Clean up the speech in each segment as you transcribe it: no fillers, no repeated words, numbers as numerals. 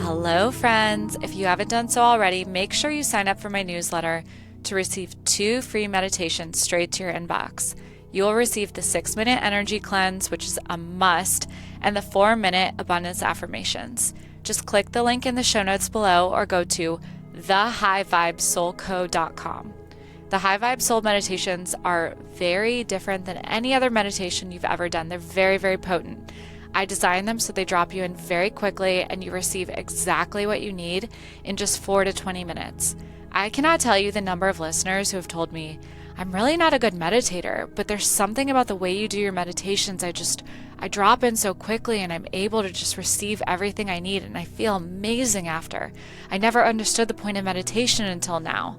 Hello, friends. If you haven't done so already, make sure you sign up for my newsletter to receive 2 free meditations straight to your inbox. You will receive the 6-minute energy cleanse, which is a must, and the 4-minute abundance affirmations. Just click the link in the show notes below or go to thehighvibesoulco.com. The High Vibe Soul meditations are very different than any other meditation you've ever done. They're very, very potent. I designed them so they drop you in very quickly and you receive exactly what you need in just 4 to 20 minutes. I cannot tell you the number of listeners who have told me, I'm really not a good meditator, but there's something about the way you do your meditations. I drop in so quickly and I'm able to just receive everything I need and I feel amazing after. I never understood the point of meditation until now.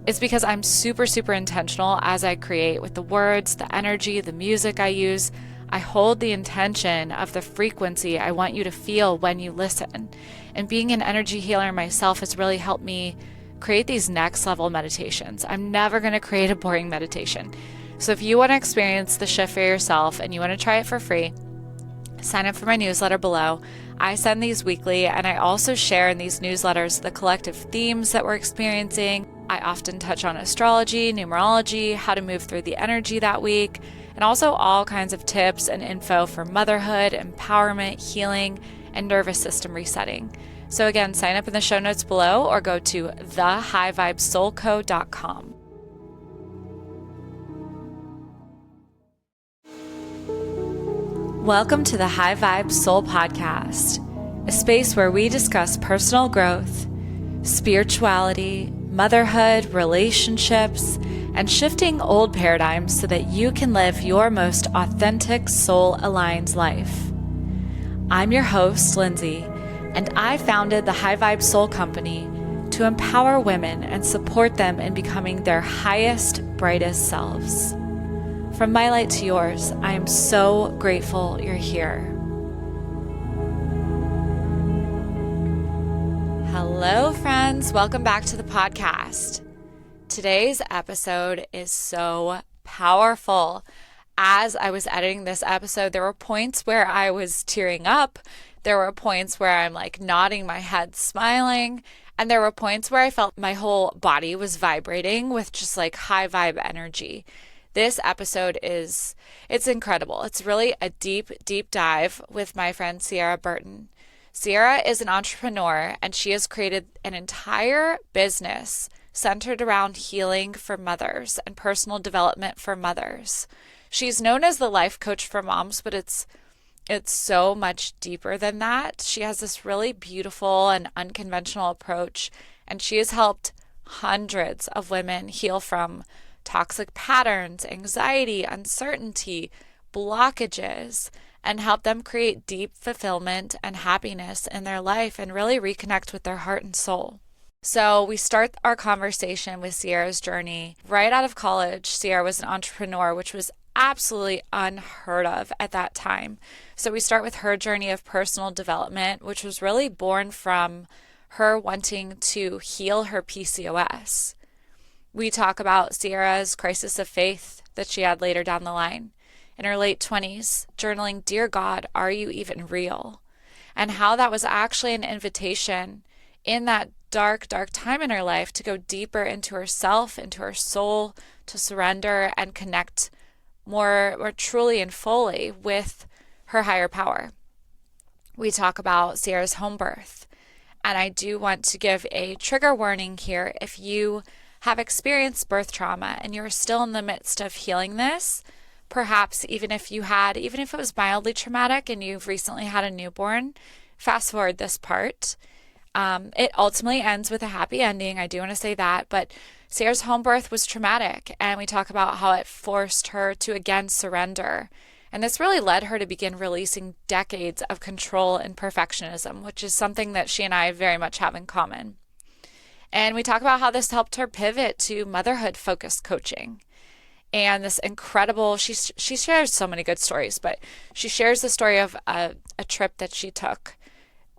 It's because I'm super, super intentional as I create with the words, the energy, the music I use. I hold the intention of the frequency I want you to feel when you listen. And being an energy healer myself has really helped me create these next level meditations. I'm never going to create a boring meditation. So if you want to experience the shift for yourself and you want to try it for free, sign up for my newsletter below. I send these weekly and I also share in these newsletters the collective themes that we're experiencing. I often touch on astrology, numerology, how to move through the energy that week, and also all kinds of tips and info for motherhood, empowerment, healing, and nervous system resetting. So again, sign up in the show notes below or go to thehighvibesoulco.com. Welcome to the High Vibe Soul Podcast, a space where we discuss personal growth, spirituality, motherhood, relationships, and shifting old paradigms so that you can live your most authentic, soul-aligned life. I'm your host, Lyndsey, and I founded the High Vibe Soul Company to empower women and support them in becoming their highest, brightest selves. From my light to yours, I am so grateful you're here. Hello, friends. Welcome back to the podcast. Today's episode is so powerful. As I was editing this episode, there were points where I was tearing up. There were points where I'm like nodding my head, smiling. And there were points where I felt my whole body was vibrating with just like high vibe energy. This episode it's incredible. It's really a deep, deep dive with my friend Ciara Burton. Ciara is an entrepreneur and she has created an entire business centered around healing for mothers and personal development for mothers. She's known as the life coach for moms, but it's so much deeper than that. She has this really beautiful and unconventional approach, and she has helped hundreds of women heal from toxic patterns, anxiety, uncertainty, blockages, and help them create deep fulfillment and happiness in their life and really reconnect with their heart and soul. So we start our conversation with Ciara's journey. Right out of college, Ciara was an entrepreneur, which was absolutely unheard of at that time. So we start with her journey of personal development, which was really born from her wanting to heal her PCOS. We talk about Ciara's crisis of faith that she had later down the line. In her late 20s, journaling, "Dear God, are you even real?" And how that was actually an invitation in that dark, dark time in her life to go deeper into herself, into her soul, to surrender and connect more truly and fully with her higher power. We talk about Ciara's home birth. And I do want to give a trigger warning here. If you have experienced birth trauma and you're still in the midst of healing this, perhaps even if it was mildly traumatic and you've recently had a newborn, fast forward this part. It ultimately ends with a happy ending. I do want to say that, but Ciara's home birth was traumatic, and we talk about how it forced her to again surrender. And this really led her to begin releasing decades of control and perfectionism, which is something that she and I very much have in common. And we talk about how this helped her pivot to motherhood-focused coaching. And this incredible, she shares so many good stories, but she shares the story of a trip that she took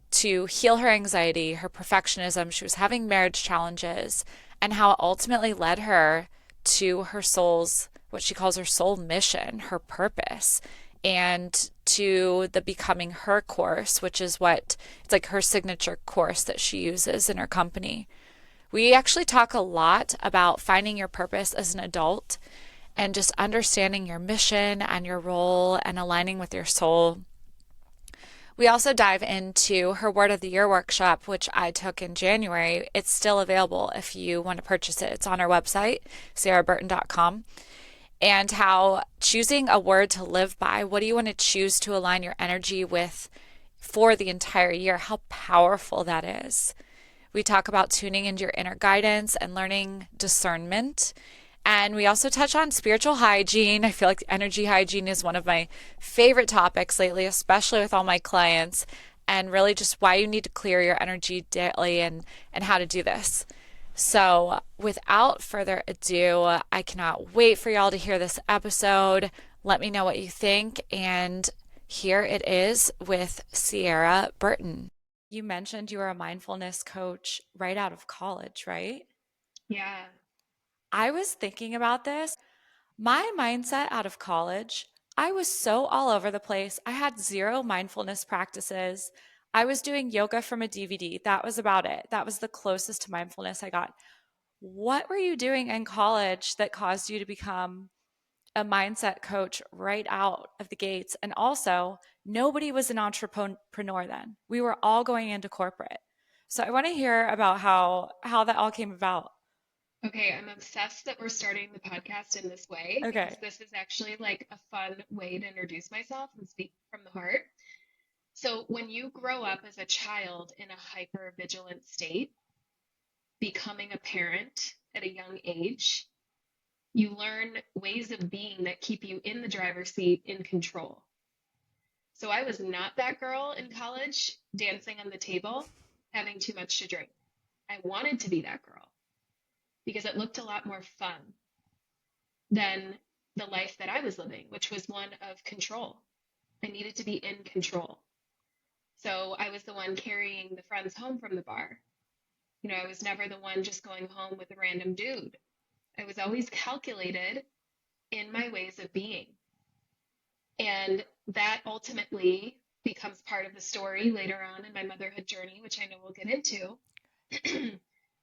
to heal her anxiety, her perfectionism. She was having marriage challenges, and how it ultimately led her to her soul's, what she calls her soul mission, her purpose, and to the Becoming Her course, which is it's like her signature course that she uses in her company. We actually talk a lot about finding your purpose as an adult and just understanding your mission and your role and aligning with your soul. We also dive into her Word of the Year workshop, which I took in January. It's still available if you want to purchase it. It's on our website, ciaraburton.com. And how choosing a word to live by, what do you want to choose to align your energy with for the entire year? How powerful that is. We talk about tuning into your inner guidance and learning discernment. And we also touch on spiritual hygiene. I feel like energy hygiene is one of my favorite topics lately, especially with all my clients, and really just why you need to clear your energy daily and how to do this. So without further ado, I cannot wait for y'all to hear this episode. Let me know what you think. And here it is with Ciara Burton. You mentioned you were a mindfulness coach right out of college, right? Yeah. I was thinking about this. My mindset out of college, I was so all over the place. I had zero mindfulness practices. I was doing yoga from a DVD. That was about it. That was the closest to mindfulness I got. What were you doing in college that caused you to become a mindset coach right out of the gates? And also, nobody was an entrepreneur then. We were all going into corporate. So I want to hear about how that all came about. Okay, I'm obsessed that we're starting the podcast in this way because Okay. this is actually like a fun way to introduce myself and speak from the heart. So, when you grow up as a child in a hyper vigilant state, becoming a parent at a young age, you learn ways of being that keep you in the driver's seat in control. So, I was not that girl in college dancing on the table, having too much to drink. I wanted to be that girl because it looked a lot more fun than the life that I was living, which was one of control. I needed to be in control. So I was the one carrying the friends home from the bar. I was never the one just going home with a random dude. I was always calculated in my ways of being. And that ultimately becomes part of the story later on in my motherhood journey, which I know we'll get into,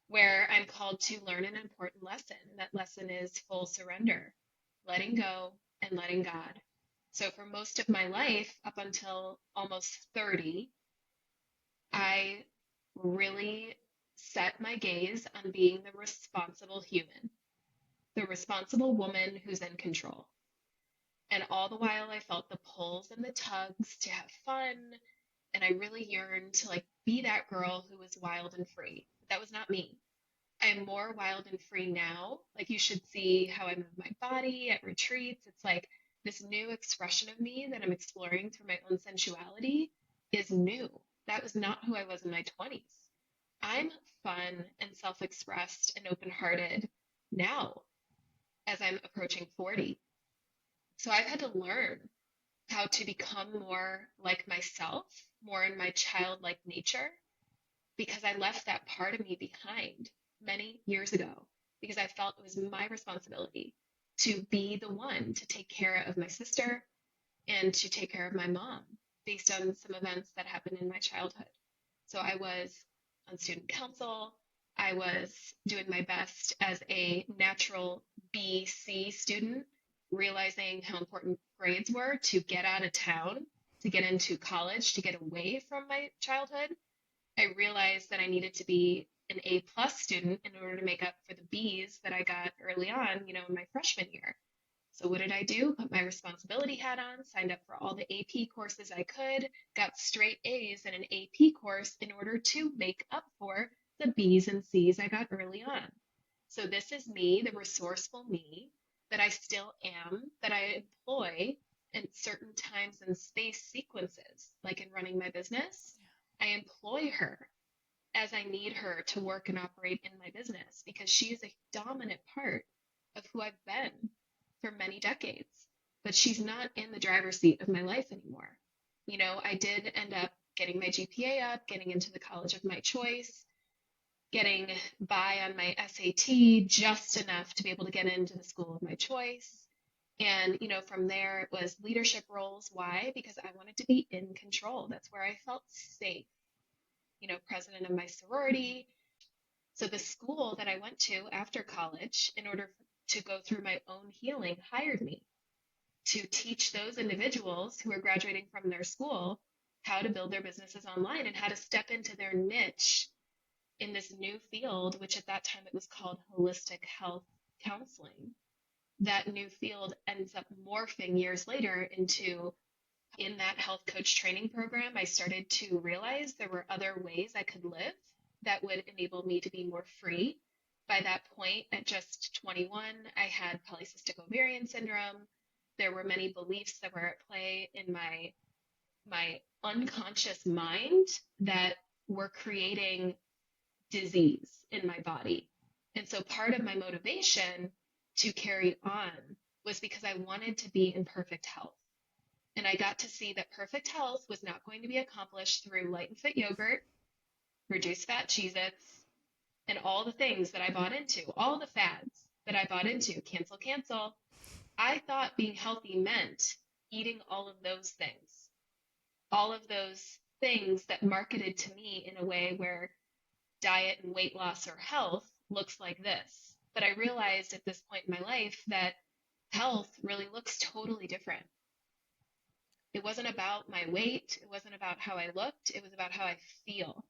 where I'm called to learn an important lesson. And that lesson is full surrender, letting go and letting God. So for most of my life, up until almost 30, I really set my gaze on being the responsible human, the responsible woman who's in control. And all the while, I felt the pulls and the tugs to have fun. And I really yearned to like be that girl who was wild and free. But that was not me. I'm more wild and free now. Like you should see how I move my body at retreats. It's like this new expression of me that I'm exploring through my own sensuality is new. That was not who I was in my 20s. I'm fun and self-expressed and open-hearted now as I'm approaching 40. So I've had to learn how to become more like myself, more in my childlike nature, because I left that part of me behind many years ago because I felt it was my responsibility to be the one to take care of my sister and to take care of my mom based on some events that happened in my childhood. So I was on student council. I was doing my best as a natural BC student, realizing how important grades were to get out of town, to get into college, to get away from my childhood. I realized that I needed to be an A plus student in order to make up for the B's that I got early on, in my freshman year. So what did I do? Put my responsibility hat on, signed up for all the AP courses I could, got straight A's in an AP course in order to make up for the B's and C's I got early on. So this is me, the resourceful me that I still am, that I employ in certain times and space sequences, like in running my business. I employ her as I need her to work and operate in my business because she is a dominant part of who I've been for many decades. But she's not in the driver's seat of my life anymore. I did end up getting my GPA up, getting into the college of my choice, getting by on my SAT just enough to be able to get into the school of my choice. And, from there it was leadership roles. Why? Because I wanted to be in control. That's where I felt safe. President of my sorority. So the school that I went to after college, in order to go through my own healing, hired me to teach those individuals who are graduating from their school how to build their businesses online and how to step into their niche in this new field, which at that time it was called holistic health counseling. That new field ends up morphing years later into, in that health coach training program, I started to realize there were other ways I could live that would enable me to be more free. By that point, at just 21, I had polycystic ovarian syndrome. There were many beliefs that were at play in my unconscious mind that were creating disease in my body. And so part of my motivation to carry on was because I wanted to be in perfect health. And I got to see that perfect health was not going to be accomplished through light and fit yogurt, reduced fat Cheez-Its, and all the things that I bought into, all the fads that I bought into, cancel, cancel. I thought being healthy meant eating all of those things that marketed to me in a way where diet and weight loss or health looks like this. But I realized at this point in my life that health really looks totally different. It wasn't about my weight. It wasn't about how I looked. It was about how I feel.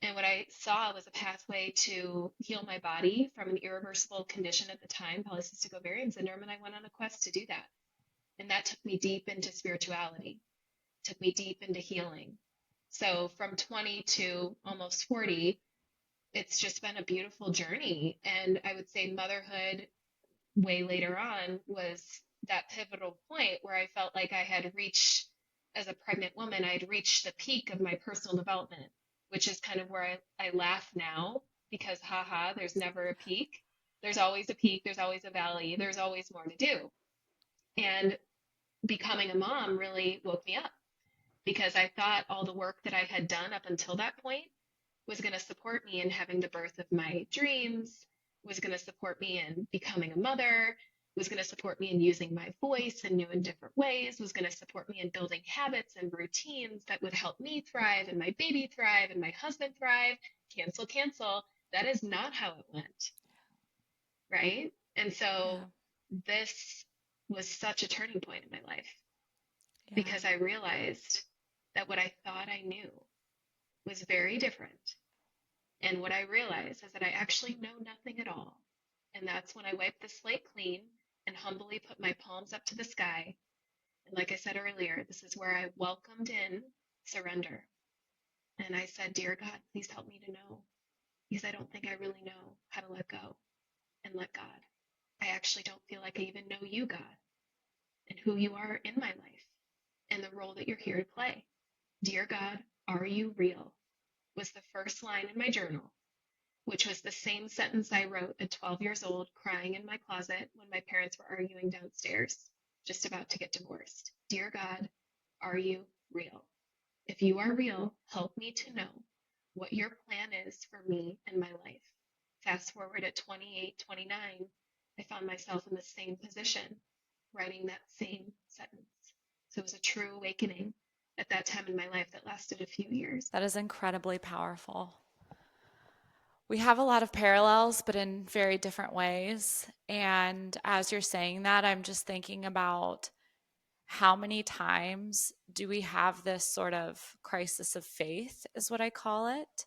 And what I saw was a pathway to heal my body from an irreversible condition at the time, polycystic ovarian syndrome, and I went on a quest to do that. And that took me deep into spirituality, took me deep into healing. So from 20 to almost 40, it's just been a beautiful journey. And I would say motherhood way later on was that pivotal point where I felt like I had reached, as a pregnant woman, I had reached the peak of my personal development, which is kind of where I laugh now because, haha, there's never a peak. There's always a peak, there's always a valley, there's always more to do. And becoming a mom really woke me up because I thought all the work that I had done up until that point was going to support me in having the birth of my dreams, was going to support me in becoming a mother, was going to support me in using my voice in new and different ways, was going to support me in building habits and routines that would help me thrive and my baby thrive and my husband thrive. Cancel, cancel. That is not how it went, right? And so Yeah. this was such a turning point in my life Yeah. because I realized that what I thought I knew was very different. And what I realized is that I actually know nothing at all. And that's when I wiped the slate clean and humbly put my palms up to the sky. And like I said earlier, this is where I welcomed in surrender. And I said, Dear God, please help me to know, because I don't think I really know how to let go and let God. I actually don't feel like I even know you, God, and who you are in my life and the role that you're here to play. Dear God, are you real? Was the first line in my journal, which was the same sentence I wrote at 12 years old, crying in my closet when my parents were arguing downstairs, just about to get divorced. Dear God, are you real? If you are real, help me to know what your plan is for me and my life. Fast forward at 28, 29, I found myself in the same position, writing that same sentence. So it was a true awakening at that time in my life that lasted a few years. That is incredibly powerful. We have a lot of parallels, but in very different ways. And as you're saying that, I'm just thinking about how many times do we have this sort of crisis of faith, is what I call it,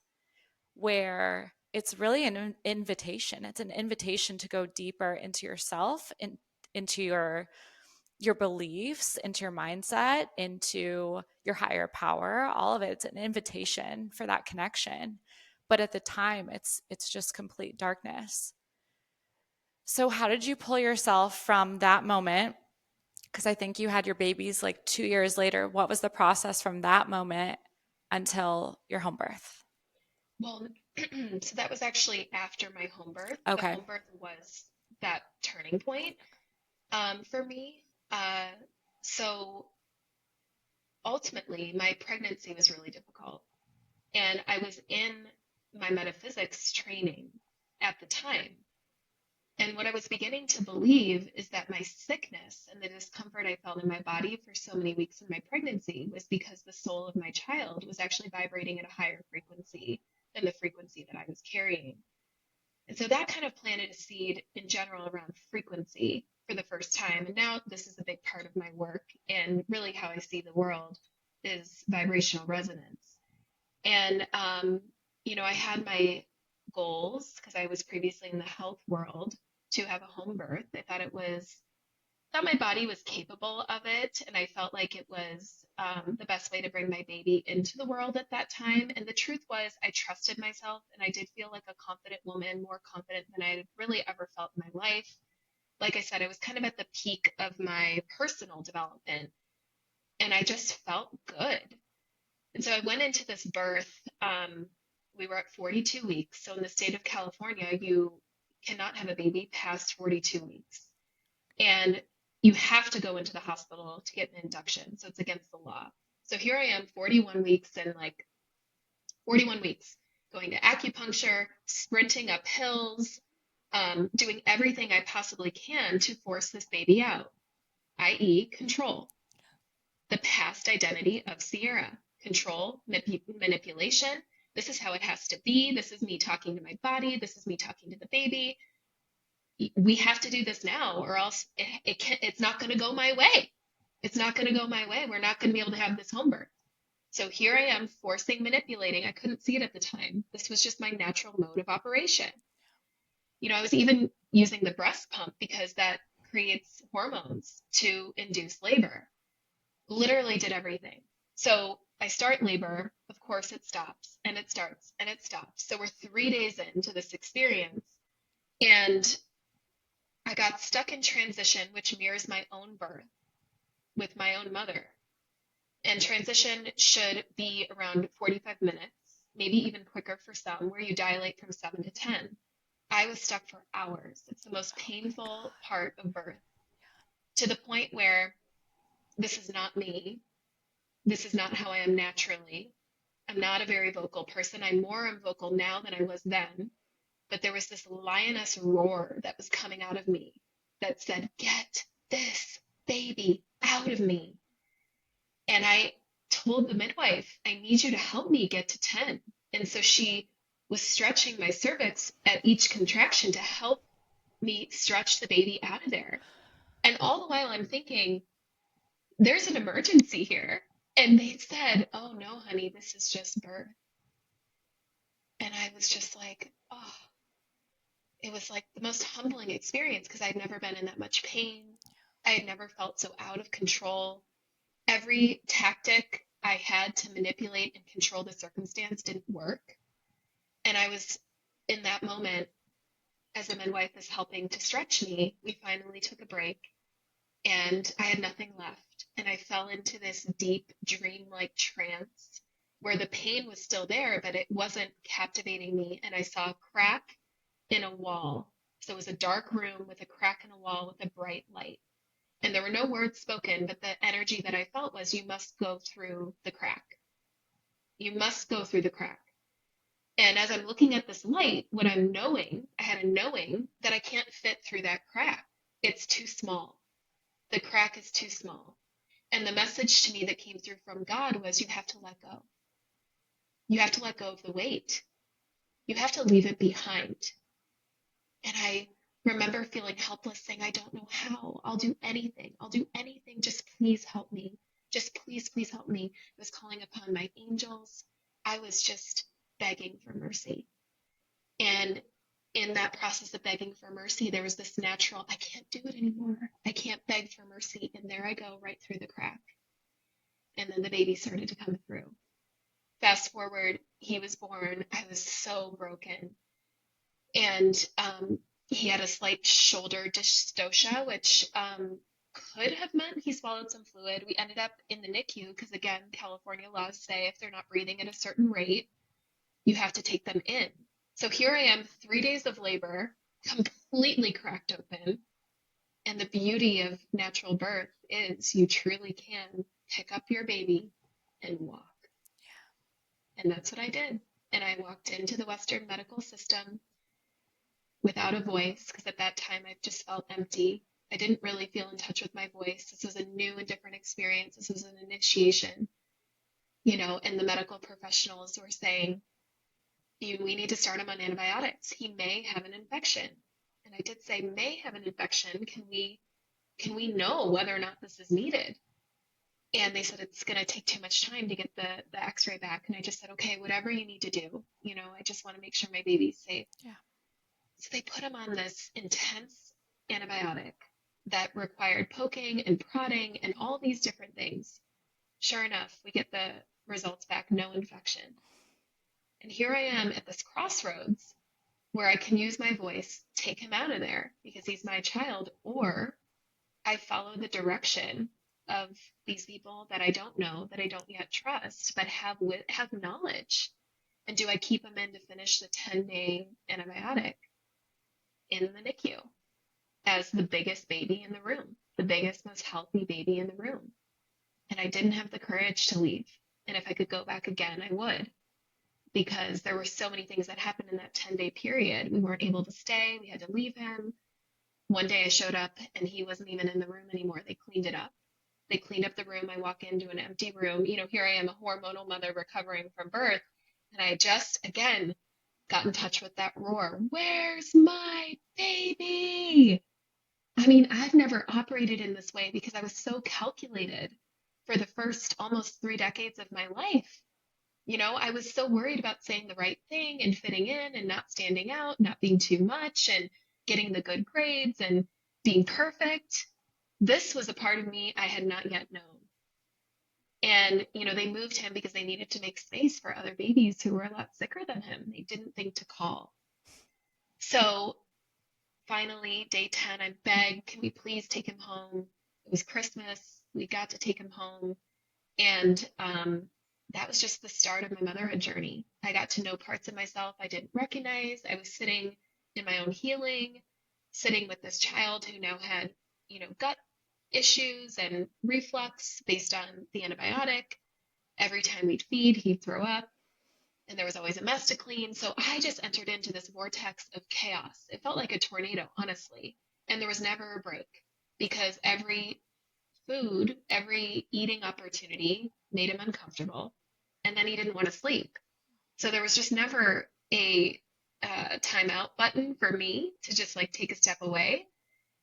where it's really an invitation. It's an invitation to go deeper into yourself and into your beliefs, into your mindset, into your higher power. All of it, it's an invitation for that connection. But at the time, it's just complete darkness. So how did you pull yourself from that moment? Because I think you had your babies like 2 years later. What was the process from that moment until your home birth? Well, so that was actually after my home birth. The Okay. home birth was that turning point for me. So ultimately, my pregnancy was really difficult. And I was in my metaphysics training at the time. And what I was beginning to believe is that my sickness and the discomfort I felt in my body for so many weeks in my pregnancy was because the soul of my child was actually vibrating at a higher frequency than the frequency that I was carrying. And so that kind of planted a seed in general around frequency for the first time. And now this is a big part of my work and really how I see the world is vibrational resonance. And, I had my goals because I was previously in the health world to have a home birth. Thought my body was capable of it, and I felt like it was the best way to bring my baby into the world at that time. And the truth was, I trusted myself, and I did feel like a confident woman, more confident than I had really ever felt in my life. Like I said, I was kind of at the peak of my personal development, and I just felt good. And so I went into this birth. We were at 42 weeks. So in the state of California, you cannot have a baby past 42 weeks. And you have to go into the hospital to get an induction. So it's against the law. So here I am, 41 weeks and 41 weeks going to acupuncture, sprinting up hills, doing everything I possibly can to force this baby out, i.e., control. The past identity of Ciara, control, manipulation. This is how it has to be. This is me talking to my body. This is me talking to the baby. We have to do this now, or else it's not going to go my way. It's not going to go my way. We're not going to be able to have this home birth. So here I am forcing, manipulating. I couldn't see it at the time. This was just my natural mode of operation. I was even using the breast pump because that creates hormones to induce labor. Literally did everything. So I start labor. Of course, it stops and it starts and it stops. So we're 3 days into this experience, and I got stuck in transition, which mirrors my own birth with my own mother. And transition should be around 45 minutes, maybe even quicker for some, where you dilate from 7 to 10. I was stuck for hours. It's the most painful part of birth, to the point where this is not me. This is not how I am naturally. I'm not a very vocal person. I'm more vocal now than I was then. But there was this lioness roar that was coming out of me that said, "Get this baby out of me." And I told the midwife, "I need you to help me get to 10." And so she was stretching my cervix at each contraction to help me stretch the baby out of there. And all the while I'm thinking, there's an emergency here. And they said, "Oh no, honey, this is just birth." And I was just like, oh, it was like the most humbling experience because I'd never been in that much pain. I had never felt so out of control. Every tactic I had to manipulate and control the circumstance didn't work. And I was in that moment, as the midwife is helping to stretch me, we finally took a break and I had nothing left. And I fell into this deep, dreamlike trance where the pain was still there, but it wasn't captivating me. And I saw a crack in a wall. So it was a dark room with a crack in a wall with a bright light. And there were no words spoken, but the energy that I felt was, you must go through the crack. You must go through the crack. And as I'm looking at this light, what I'm knowing, I had a knowing that I can't fit through that crack. It's too small. The crack is too small. And the message to me that came through from God was, you have to let go. You have to let go of the weight. You have to leave it behind. And I remember feeling helpless, saying, "I don't know how. I'll do anything. I'll do anything. Just please help me. Just please, please help me." I was calling upon my angels. I was just begging for mercy. And in that process of begging for mercy, there was this natural, I can't do it anymore. I can't beg for mercy. And there I go, right through the crack. And then the baby started to come through. Fast forward, he was born. I was so broken. And he had a slight shoulder dystocia, which could have meant he swallowed some fluid. We ended up in the NICU because, again, California laws say if they're not breathing at a certain rate, you have to take them in. So here I am, 3 days of labor, completely cracked open. And the beauty of natural birth is you truly can pick up your baby and walk. And that's what I did. And I walked into the Western medical system, without a voice, because at that time I just felt empty. I didn't really feel in touch with my voice. This was a new and different experience. This was an initiation, and the medical professionals were saying, we need to start him on antibiotics. He may have an infection. And I did say, may have an infection. Can we know whether or not this is needed? And they said it's going to take too much time to get the x-ray back. And I just said, okay, whatever you need to do. I just want to make sure my baby's safe. Yeah. So they put him on this intense antibiotic that required poking and prodding and all these different things. Sure enough, we get the results back, no infection. And here I am at this crossroads where I can use my voice, take him out of there because he's my child, or I follow the direction of these people that I don't know, that I don't yet trust, but have knowledge. And do I keep him in to finish the 10-day antibiotic in the NICU as the biggest baby in the room, the biggest, most healthy baby in the room? And I didn't have the courage to leave. And if I could go back again, I would, because there were so many things that happened in that 10-day period. We weren't able to stay. We had to leave him. One day I showed up and he wasn't even in the room anymore. They cleaned it up. They cleaned up the room. I walk into an empty room. Here I am, a hormonal mother recovering from birth. And I just, again, got in touch with that roar. Where's my baby? I mean, I've never operated in this way because I was so calculated for the first almost 3 decades of my life. I was so worried about saying the right thing and fitting in and not standing out, not being too much and getting the good grades and being perfect. This was a part of me I had not yet known. And, they moved him because they needed to make space for other babies who were a lot sicker than him. They didn't think to call. So finally, day 10, I begged, can we please take him home? It was Christmas. We got to take him home. And that was just the start of my motherhood journey. I got to know parts of myself I didn't recognize. I was sitting in my own healing, sitting with this child who now had, gut issues and reflux based on the antibiotic. Every time we'd feed, he'd throw up, and there was always a mess to clean. So I just entered into this vortex of chaos. It felt like a tornado, honestly. And there was never a break because every food, every eating opportunity made him uncomfortable. And then he didn't want to sleep. So there was just never a timeout button for me to just take a step away.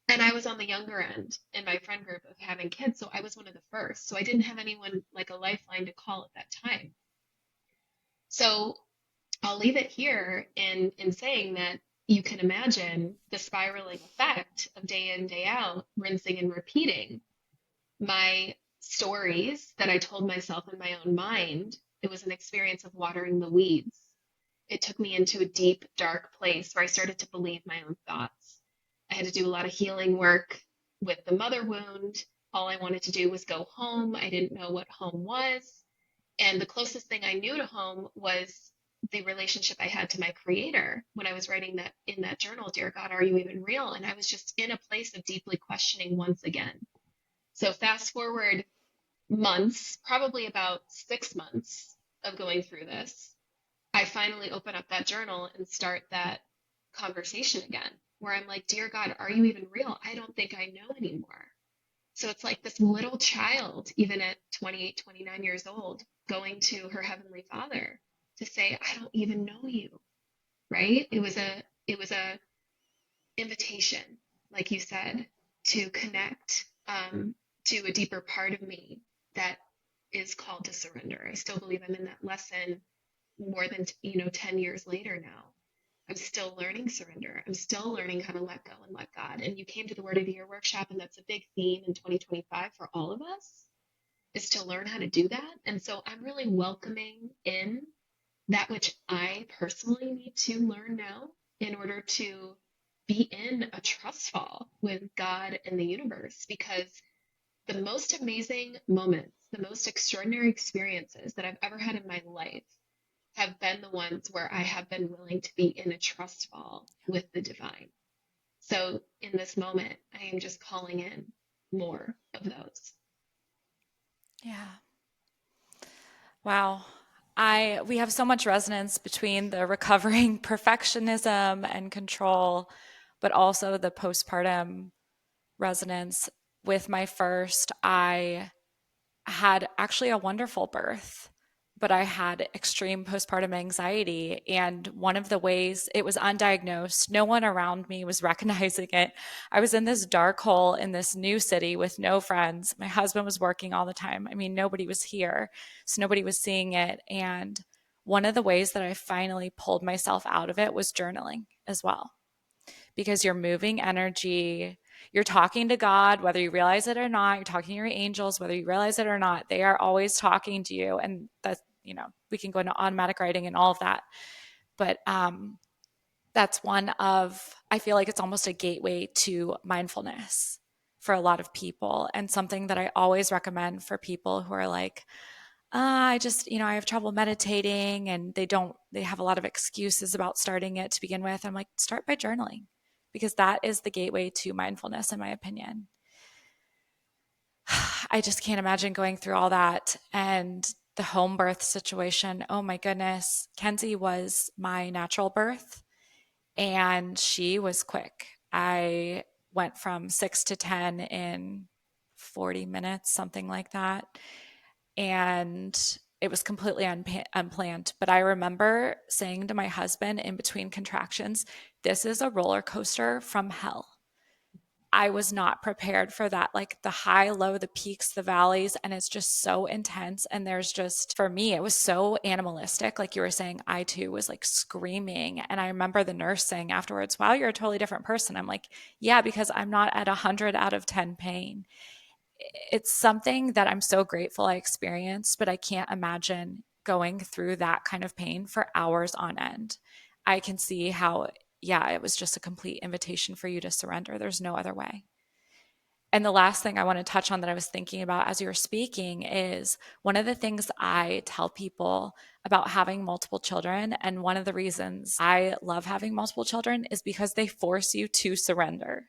And I was on the younger end in my friend group of having kids. So I was one of the first. So I didn't have anyone like a lifeline to call at that time. So I'll leave it here in saying that you can imagine the spiraling effect of day in, day out, rinsing and repeating my stories that I told myself in my own mind. It was an experience of watering the weeds. It took me into a deep, dark place where I started to believe my own thoughts. I had to do a lot of healing work with the mother wound. All I wanted to do was go home. I didn't know what home was. And the closest thing I knew to home was the relationship I had to my creator when I was writing that in that journal, Dear God, are you even real? And I was just in a place of deeply questioning once again. So fast forward months, probably about 6 months of going through this, I finally open up that journal and start that conversation again, where I'm like, Dear God, are you even real? I don't think I know anymore. So it's like this little child, even at 28, 29 years old, going to her Heavenly Father to say, I don't even know you, right? It was a invitation, like you said, to connect to a deeper part of me that is called to surrender. I still believe I'm in that lesson more than 10 years later now. I'm still learning surrender. I'm still learning how to let go and let God. And you came to the Word of the Year workshop, and that's a big theme in 2025 for all of us, is to learn how to do that. And so I'm really welcoming in that which I personally need to learn now in order to be in a trust fall with God and the universe, because the most amazing moments, the most extraordinary experiences that I've ever had in my life have been the ones where I have been willing to be in a trust fall with the divine. So in this moment, I am just calling in more of those. Yeah. Wow. We have so much resonance between the recovering perfectionism and control, but also the postpartum resonance. With my first, I had actually a wonderful birth, but I had extreme postpartum anxiety. And one of the ways it was undiagnosed, no one around me was recognizing it. I was in this dark hole in this new city with no friends. My husband was working all the time. I mean, nobody was here, so nobody was seeing it. And one of the ways that I finally pulled myself out of it was journaling as well, because you're moving energy. You're talking to God, whether you realize it or not. You're talking to your angels, whether you realize it or not. They are always talking to you. And that's, we can go into automatic writing and all of that. But that's one of, I feel like it's almost a gateway to mindfulness for a lot of people, and something that I always recommend for people who are like, I just, I have trouble meditating, and they have a lot of excuses about starting it to begin with. I'm like, start by journaling, because that is the gateway to mindfulness, in my opinion. I just can't imagine going through all that. And the home birth situation. Oh my goodness. Kenzie was my natural birth, and she was quick. I went from 6 to 10 in 40 minutes, something like that. And it was completely unplanned. But I remember saying to my husband in between contractions, this is a roller coaster from hell. I was not prepared for that. Like the high, low, the peaks, the valleys, and it's just so intense. And there's just, for me, it was so animalistic. Like you were saying, I too was like screaming. And I remember the nurse saying afterwards, wow, you're a totally different person. I'm like, yeah, because I'm not at 100 out of 10 pain. It's something that I'm so grateful I experienced, but I can't imagine going through that kind of pain for hours on end. I can see how, yeah, it was just a complete invitation for you to surrender. There's no other way. And the last thing I want to touch on that I was thinking about as you were speaking is one of the things I tell people about having multiple children. And one of the reasons I love having multiple children is because they force you to surrender.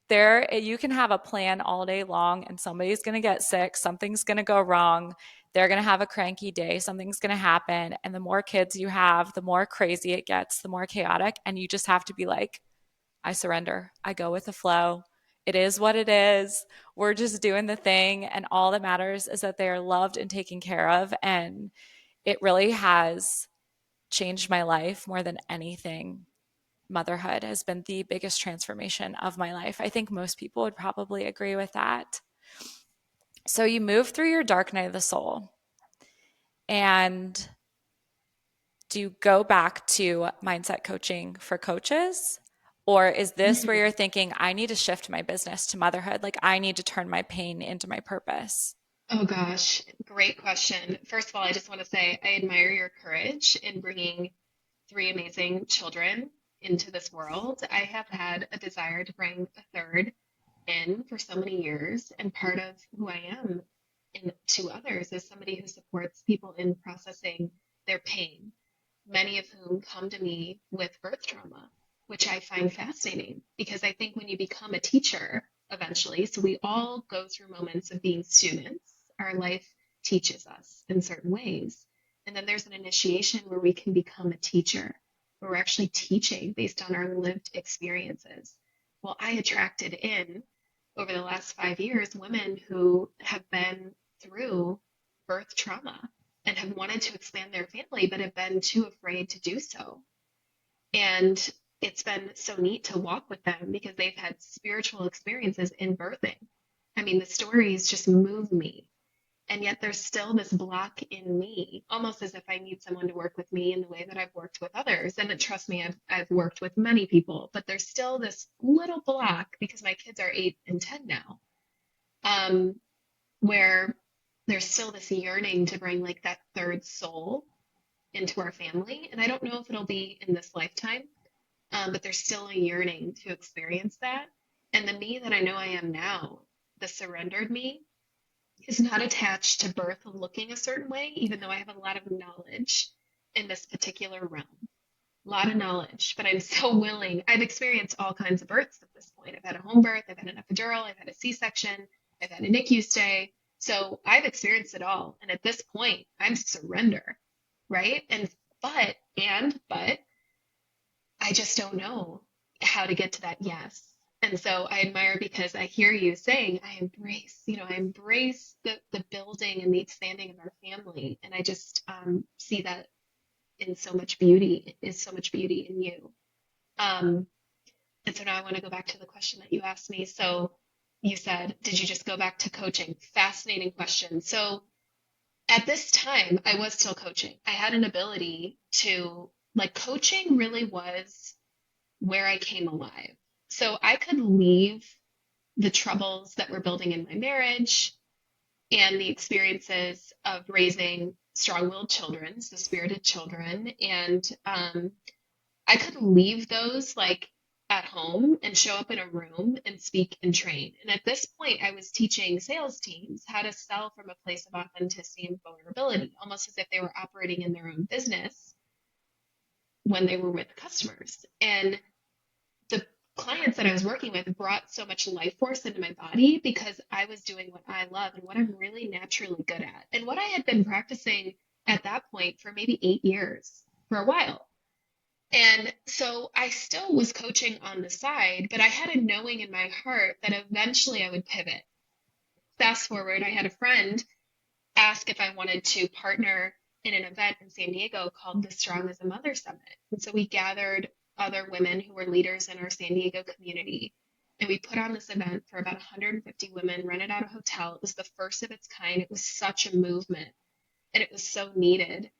You can have a plan all day long, and somebody's going to get sick, something's going to go wrong, they're going to have a cranky day, something's going to happen, and the more kids you have, the more crazy it gets, the more chaotic, and you just have to be like, I surrender, I go with the flow, it is what it is, we're just doing the thing, and all that matters is that they are loved and taken care of. And it really has changed my life more than anything. Motherhood has been the biggest transformation of my life. I think most people would probably agree with that. So you move through your dark night of the soul, and do you go back to mindset coaching for coaches? Or is this where you're thinking, I need to shift my business to motherhood? Like, I need to turn my pain into my purpose? Oh gosh, great question. First of all, I just want to say I admire your courage in bringing three amazing children into this world. I have had a desire to bring a third in for so many years, and part of who I am to others is somebody who supports people in processing their pain, many of whom come to me with birth trauma, which I find fascinating because I think when you become a teacher eventually, so we all go through moments of being students, our life teaches us in certain ways. And then there's an initiation where we can become a teacher, where we're actually teaching based on our lived experiences. Well, I attracted in over the last 5 years women who have been through birth trauma and have wanted to expand their family, but have been too afraid to do so. And it's been so neat to walk with them because they've had spiritual experiences in birthing. I mean, the stories just move me. And yet there's still this block in me, almost as if I need someone to work with me in the way that I've worked with others. And trust me, I've worked with many people, but there's still this little block because my kids are 8 and 10 now, where there's still this yearning to bring like that third soul into our family. And I don't know if it'll be in this lifetime, but there's still a yearning to experience that. And the me that I know I am now, the surrendered me, is not attached to birth looking a certain way, even though I have a lot of knowledge in this particular realm. A lot of knowledge, but I'm so willing. I've experienced all kinds of births at this point. I've had a home birth, I've had an epidural, I've had a C-section, I've had a NICU stay. So I've experienced it all. And at this point, I'm surrender. right? But I just don't know how to get to that yes. And so I admire because I hear you saying, I embrace the building and the expanding of our family. And I just see that in so much beauty, is so much beauty in you. Um, and so now I want to go back to the question that you asked me. So you said, did you just go back to coaching? Fascinating question. So at this time, I was still coaching. I had an ability to, like, coaching really was where I came alive. So I could leave the troubles that were building in my marriage and the experiences of raising strong-willed children, so spirited children, and I could leave those like at home and show up in a room and speak and train. And at this point, I was teaching sales teams how to sell from a place of authenticity and vulnerability, almost as if they were operating in their own business when they were with customers. And the clients that I was working with brought so much life force into my body because I was doing what I love and what I'm really naturally good at, and what I had been practicing at that point for maybe 8 years, for a while. And so I still was coaching on the side, but I had a knowing in my heart that eventually I would pivot. Fast forward, I had a friend ask if I wanted to partner in an event in San Diego called the Strong as a Mother Summit. And so we gathered other women who were leaders in our San Diego community. And we put on this event for about 150 women, rented out a hotel. It was the first of its kind. It was such a movement and it was so needed.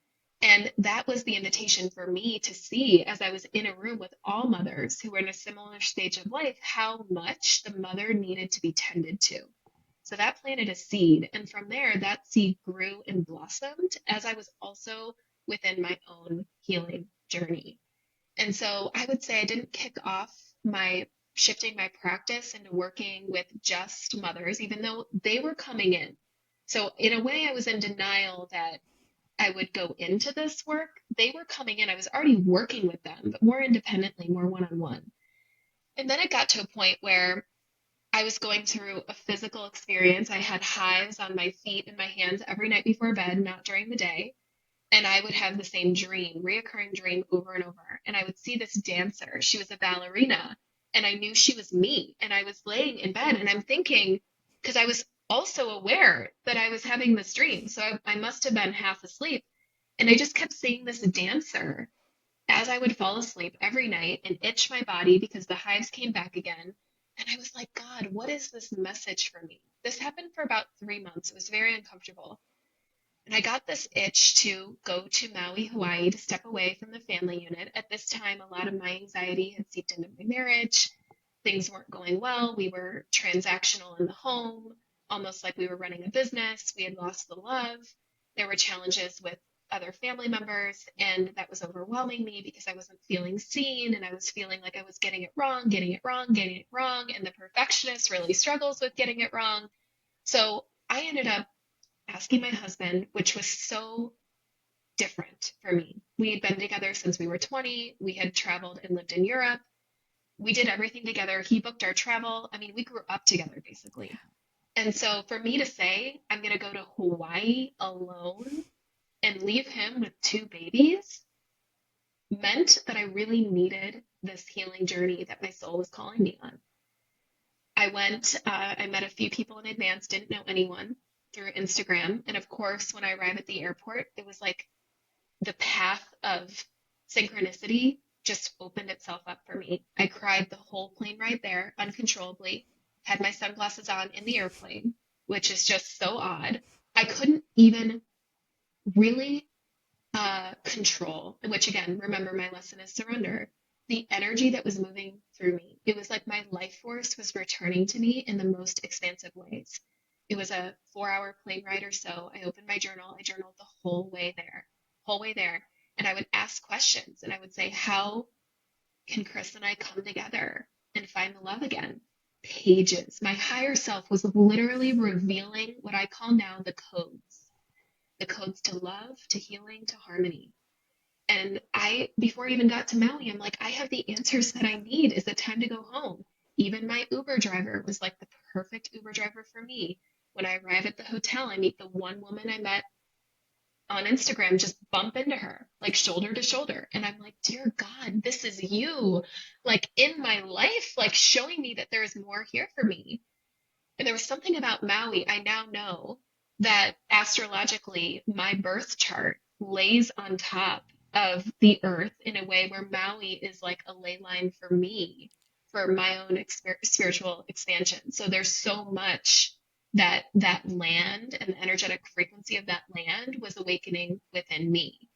And that was the invitation for me to see, as I was in a room with all mothers who were in a similar stage of life, how much the mother needed to be tended to. So that planted a seed. And from there, that seed grew and blossomed as I was also within my own healing journey. And so I would say I didn't kick off my shifting my practice into working with just mothers, even though they were coming in. So in a way, I was in denial that I would go into this work. They were coming in. I was already working with them, but more independently, more one-on-one. And then it got to a point where I was going through a physical experience. I had hives on my feet and my hands every night before bed, not during the day. And I would have the same dream, reoccurring dream over and over. And I would see this dancer. She was a ballerina, and I knew she was me. And I was laying in bed, and I'm thinking, because I was also aware that I was having this dream. So I must have been half asleep. And I just kept seeing this dancer as I would fall asleep every night and itch my body because the hives came back again. And I was like, God, what is this message for me? This happened for about 3 months. It was very uncomfortable. And I got this itch to go to Maui, Hawaii, to step away from the family unit. At this time, a lot of my anxiety had seeped into my marriage. Things weren't going well. We were transactional in the home, almost like we were running a business. We had lost the love. There were challenges with other family members, and that was overwhelming me because I wasn't feeling seen, and I was feeling like I was getting it wrong, getting it wrong, getting it wrong, and the perfectionist really struggles with getting it wrong. So I ended up asking my husband, which was so different for me. We had been together since we were 20. We had traveled and lived in Europe. We did everything together. He booked our travel. I mean, we grew up together basically. And so for me to say, I'm going to go to Hawaii alone and leave him with two babies meant that I really needed this healing journey that my soul was calling me on. I went, I met a few people in advance, didn't know anyone through Instagram. And of course, when I arrived at the airport, it was like the path of synchronicity just opened itself up for me. I cried the whole plane ride there uncontrollably, had my sunglasses on in the airplane, which is just so odd. I couldn't even really control, which again, remember my lesson is surrender. The energy that was moving through me, it was like my life force was returning to me in the most expansive ways. It was a 4-hour plane ride or so. I opened my journal. I journaled the whole way there. And I would ask questions and I would say, how can Chris and I come together and find the love again? Pages. My higher self was literally revealing what I call now the codes to love, to healing, to harmony. And before I even got to Maui, I'm like, I have the answers that I need. Is it time to go home? Even my Uber driver was like the perfect Uber driver for me. When I arrive at the hotel, I meet the one woman I met on Instagram just bump into her, like shoulder to shoulder. And I'm like, dear God, this is you, like in my life, like showing me that there is more here for me. And there was something about Maui. I now know that astrologically, my birth chart lays on top of the earth in a way where Maui is like a ley line for me, for my own spiritual expansion. So there's so much that that land and the energetic frequency of that land was awakening within me.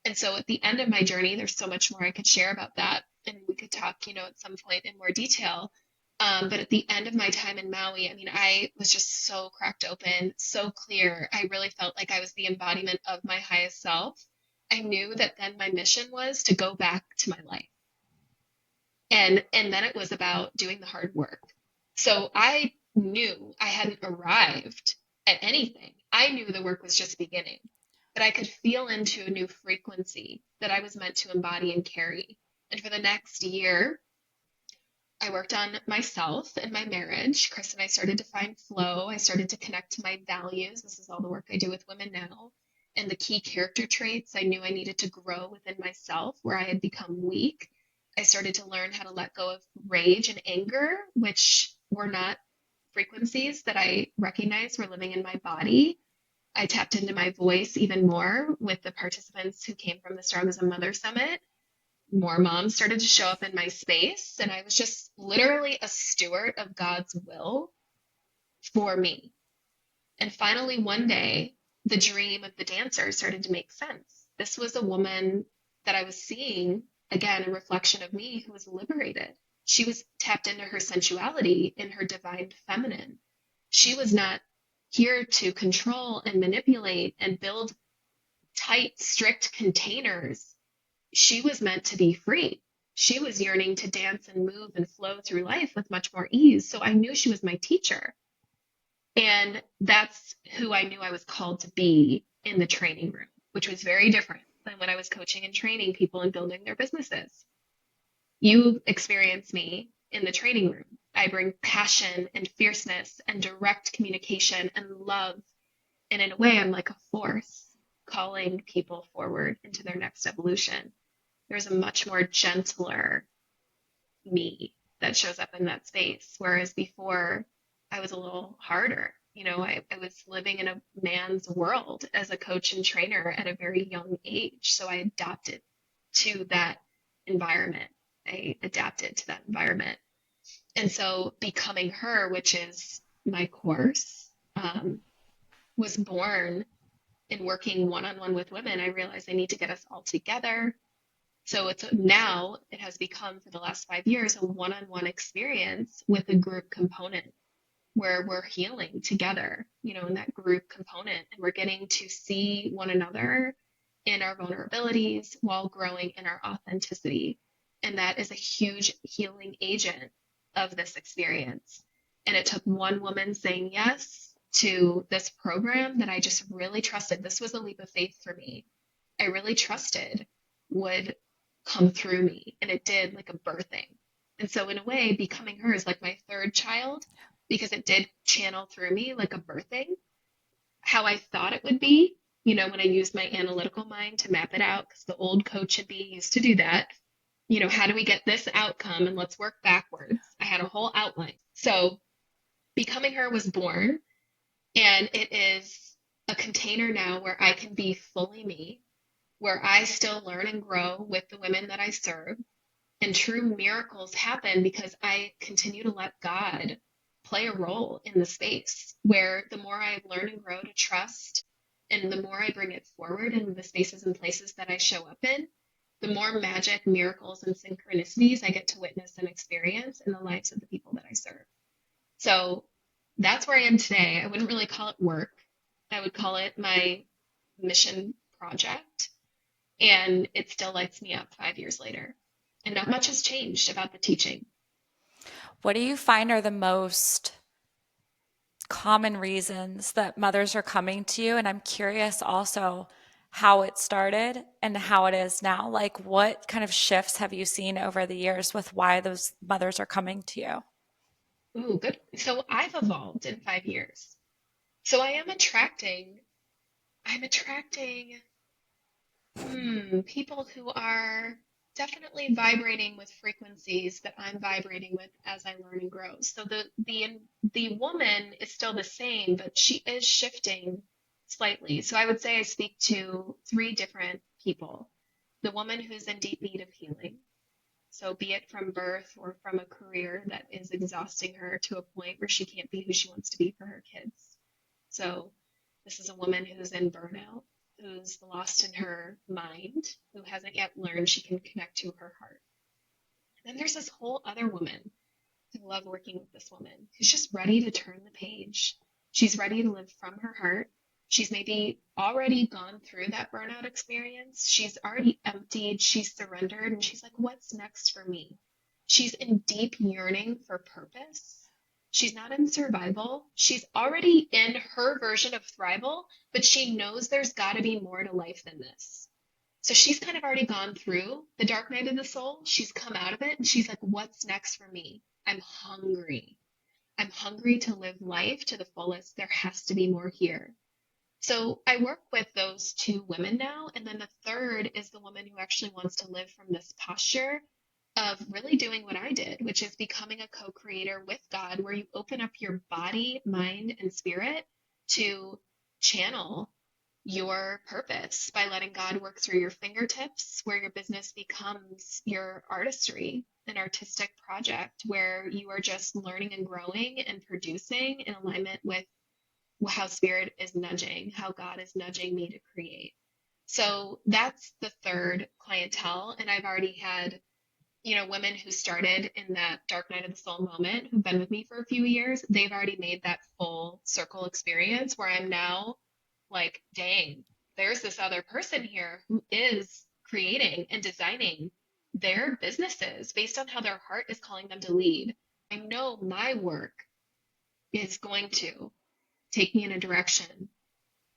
And so at the end of my journey, there's so much more I could share about that. And we could talk, at some point in more detail. But at the end of my time in Maui, I mean, I was just so cracked open, so clear. I really felt like I was the embodiment of my highest self. I knew that then my mission was to go back to my life. And then it was about doing the hard work. So I knew I hadn't arrived at anything. I knew the work was just beginning, but I could feel into a new frequency that I was meant to embody and carry. And for the next year, I worked on myself and my marriage. Chris and I started to find flow. I started to connect to my values. This is all the work I do with women now. And the key character traits I knew I needed to grow within myself, where I had become weak. I started to learn how to let go of rage and anger, which were not frequencies that I recognized were living in my body. I tapped into my voice even more with the participants who came from the Strong as a Mother Summit. More moms started to show up in my space, and I was just literally a steward of God's will for me. And finally, one day, the dream of the dancer started to make sense. This was a woman that I was seeing, again, a reflection of me, who was liberated. She was tapped into her sensuality in her divine feminine. She was not here to control and manipulate and build tight, strict containers. She was meant to be free. She was yearning to dance and move and flow through life with much more ease. So I knew she was my teacher. And that's who I knew I was called to be in the training room, which was very different than when I was coaching and training people and building their businesses. You experience me in the training room. I bring passion and fierceness and direct communication and love. And in a way, I'm like a force calling people forward into their next evolution. There's a much more gentler me that shows up in that space. Whereas before, I was a little harder. I was living in a man's world as a coach and trainer at a very young age. So I adapted to that environment. I adapted to that environment. And so becoming her, which is my course, was born in working one-on-one with women. I realized I need to get us all together. So now it has become, for the last 5 years, a one-on-one experience with a group component where we're healing together, in that group component, and we're getting to see one another in our vulnerabilities while growing in our authenticity. And that is a huge healing agent of this experience. And it took one woman saying yes to this program that I just really trusted. This was a leap of faith for me. I really trusted would come through me, and it did, like a birthing. And so in a way, becoming her is like my third child, because it did channel through me like a birthing, how I thought it would be, when I used my analytical mind to map it out, because the old coach at B used to do that. How do we get this outcome, and let's work backwards. I had a whole outline. So becoming her was born, and it is a container now where I can be fully me, where I still learn and grow with the women that I serve. And true miracles happen because I continue to let God play a role in the space, where the more I learn and grow to trust, and the more I bring it forward in the spaces and places that I show up in, the more magic, miracles, and synchronicities I get to witness and experience in the lives of the people that I serve. So that's where I am today. I wouldn't really call it work. I would call it my mission project. And it still lights me up 5 years later. And not much has changed about the teaching. What do you find are the most common reasons that mothers are coming to you? And I'm curious also how it started and how it is now. Like, what kind of shifts have you seen over the years with why those mothers are coming to you? Ooh, good. So I've evolved in 5 years. So I am attracting I'm attracting people who are definitely vibrating with frequencies that I'm vibrating with as I learn and grow. So the woman is still the same, but she is shifting slightly. So I would say I speak to three different people. The woman who's in deep need of healing. So be it from birth or from a career that is exhausting her to a point where she can't be who she wants to be for her kids. So this is a woman who's in burnout, who's lost in her mind, who hasn't yet learned she can connect to her heart. Then there's this whole other woman. I love working with this woman who's just ready to turn the page. She's ready to live from her heart. She's maybe already gone through that burnout experience. She's already emptied. She's surrendered. And she's like, what's next for me? She's in deep yearning for purpose. She's not in survival. She's already in her version of thrival, but she knows there's got to be more to life than this. So she's kind of already gone through the dark night of the soul. She's come out of it and she's like, what's next for me? I'm hungry. I'm hungry to live life to the fullest. There has to be more here. So I work with those two women now. And then the third is the woman who actually wants to live from this posture of really doing what I did, which is becoming a co-creator with God, where you open up your body, mind, and spirit to channel your purpose by letting God work through your fingertips, where your business becomes your artistry, an artistic project where you are just learning and growing and producing in alignment with how spirit is nudging, how God is nudging me to create. So that's the third clientele. And I've already had, women who started in that dark night of the soul moment who've been with me for a few years. They've already made that full circle experience where I'm now like, dang, there's this other person here who is creating and designing their businesses based on how their heart is calling them to lead. I know my work is going to take me in a direction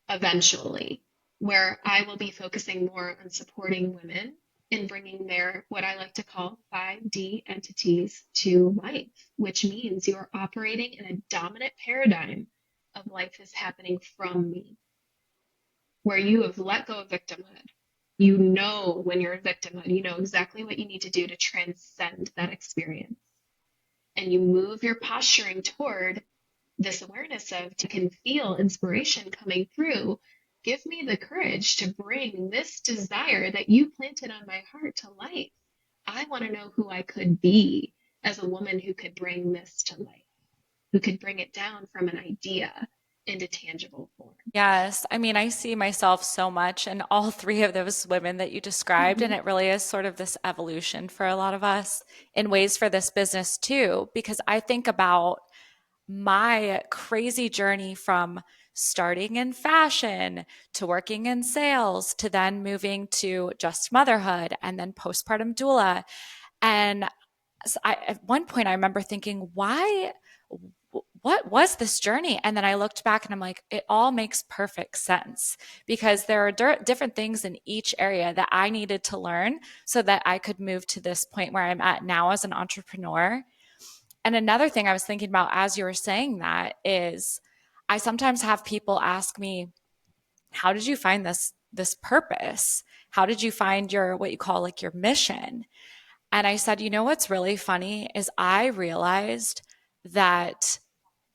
eventually where I will be focusing more on supporting women in bringing their, what I like to call 5D entities to life, which means you're operating in a dominant paradigm of life is happening from me, where you have let go of victimhood. You know, when you're in victimhood, you know exactly what you need to do to transcend that experience. And you move your posturing toward this awareness of, you can feel inspiration coming through. Give me the courage to bring this desire that you planted on my heart to life. I want to know who I could be as a woman who could bring this to life, who could bring it down from an idea into tangible form. Yes. I mean, I see myself so much in all three of those women that you described, and Mm-hmm. it really is sort of this evolution for a lot of us in ways for this business too, because I think about my crazy journey from starting in fashion to working in sales to then moving to just motherhood and then postpartum doula. And at one point, I remember thinking, why? What was this journey? And then I looked back and I'm like, it all makes perfect sense because there are different things in each area that I needed to learn so that I could move to this point where I'm at now as an entrepreneur. And another thing I was thinking about as you were saying that is I sometimes have people ask me, how did you find this purpose? How did you find your what you call like your mission? And I said, you know what's really funny is I realized that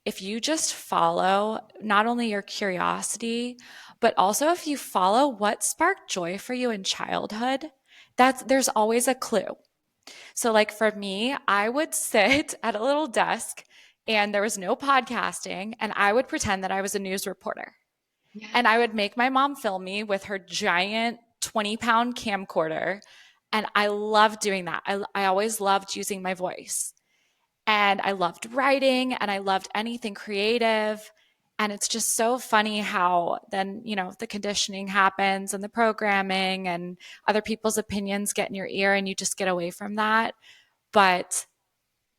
if you just follow not only your curiosity, but also if you follow what sparked joy for you in childhood, there's always a clue. So, like for me, I would sit at a little desk and there was no podcasting, and I would pretend that I was a news reporter. And I Yes. would make my mom film me with her giant 20-pound camcorder. And I loved doing that. I always loved using my voice. And I loved writing and I loved anything creative. And it's just so funny how then, the conditioning happens and the programming and other people's opinions get in your ear and you just get away from that. But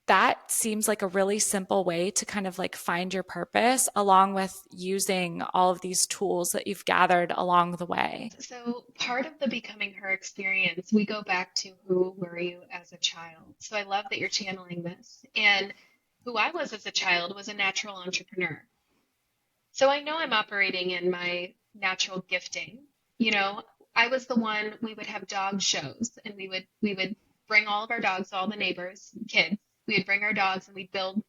that seems like a really simple way to kind of like find your purpose along with using all of these tools that you've gathered along the way. So part of the becoming her experience, we go back to who were you as a child. So I love that you're channeling this. And who I was as a child was a natural entrepreneur. So I know I'm operating in my natural gifting. You know, I was the one, we would have dog shows and we would bring all of our dogs, all the neighbors, kids. We would bring our dogs and we'd build,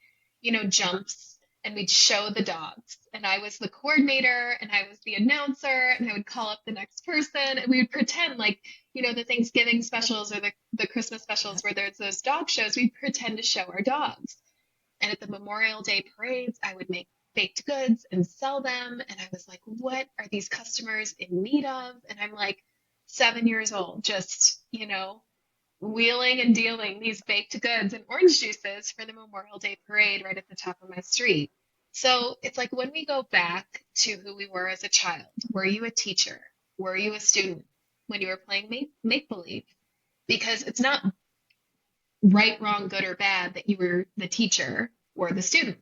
jumps and we'd show the dogs. And I was the coordinator and I was the announcer and I would call up the next person and we would pretend like, the Thanksgiving specials or the Christmas specials where there's those dog shows, we'd pretend to show our dogs. And at the Memorial Day parades, I would make baked goods and sell them. And I was like, what are these customers in need of? And I'm like 7 years old, just, wheeling and dealing these baked goods and orange juices for the Memorial Day parade right at the top of my street. So it's like when we go back to who we were as a child, were you a teacher? Were you a student when you were playing make believe? Because it's not right, wrong, good, or bad that you were the teacher or the student.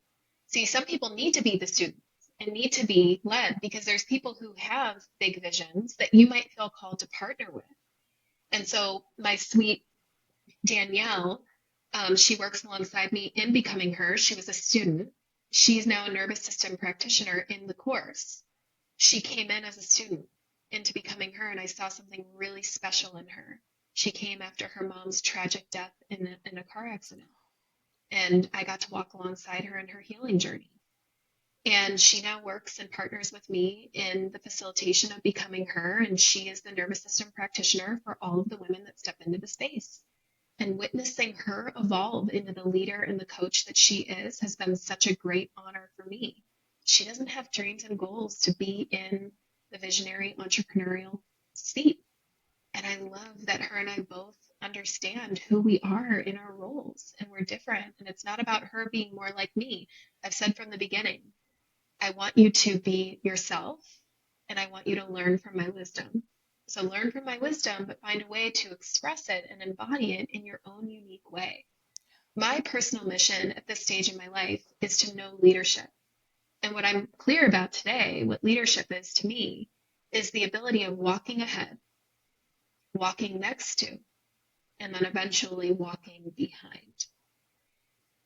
See, some people need to be the students and need to be led because there's people who have big visions that you might feel called to partner with. And so my sweet Danielle, she works alongside me in Becoming Her. She was a student. She's now a nervous system practitioner in the course. She came in as a student into Becoming Her, and I saw something really special in her. She came after her mom's tragic death in a car accident. And I got to walk alongside her in her healing journey. And she now works and partners with me in the facilitation of Becoming Her. And she is the nervous system practitioner for all of the women that step into the space. And witnessing her evolve into the leader and the coach that she is has been such a great honor for me. She doesn't have dreams and goals to be in the visionary entrepreneurial seat. And I love that her and I both understand who we are in our roles and we're different. And it's not about her being more like me. I've said from the beginning, I want you to be yourself and I want you to learn from my wisdom. So learn from my wisdom, but find a way to express it and embody it in your own unique way. My personal mission at this stage in my life is to know leadership. And what I'm clear about today, what leadership is to me, is the ability of walking ahead, walking next to, and then eventually walking behind.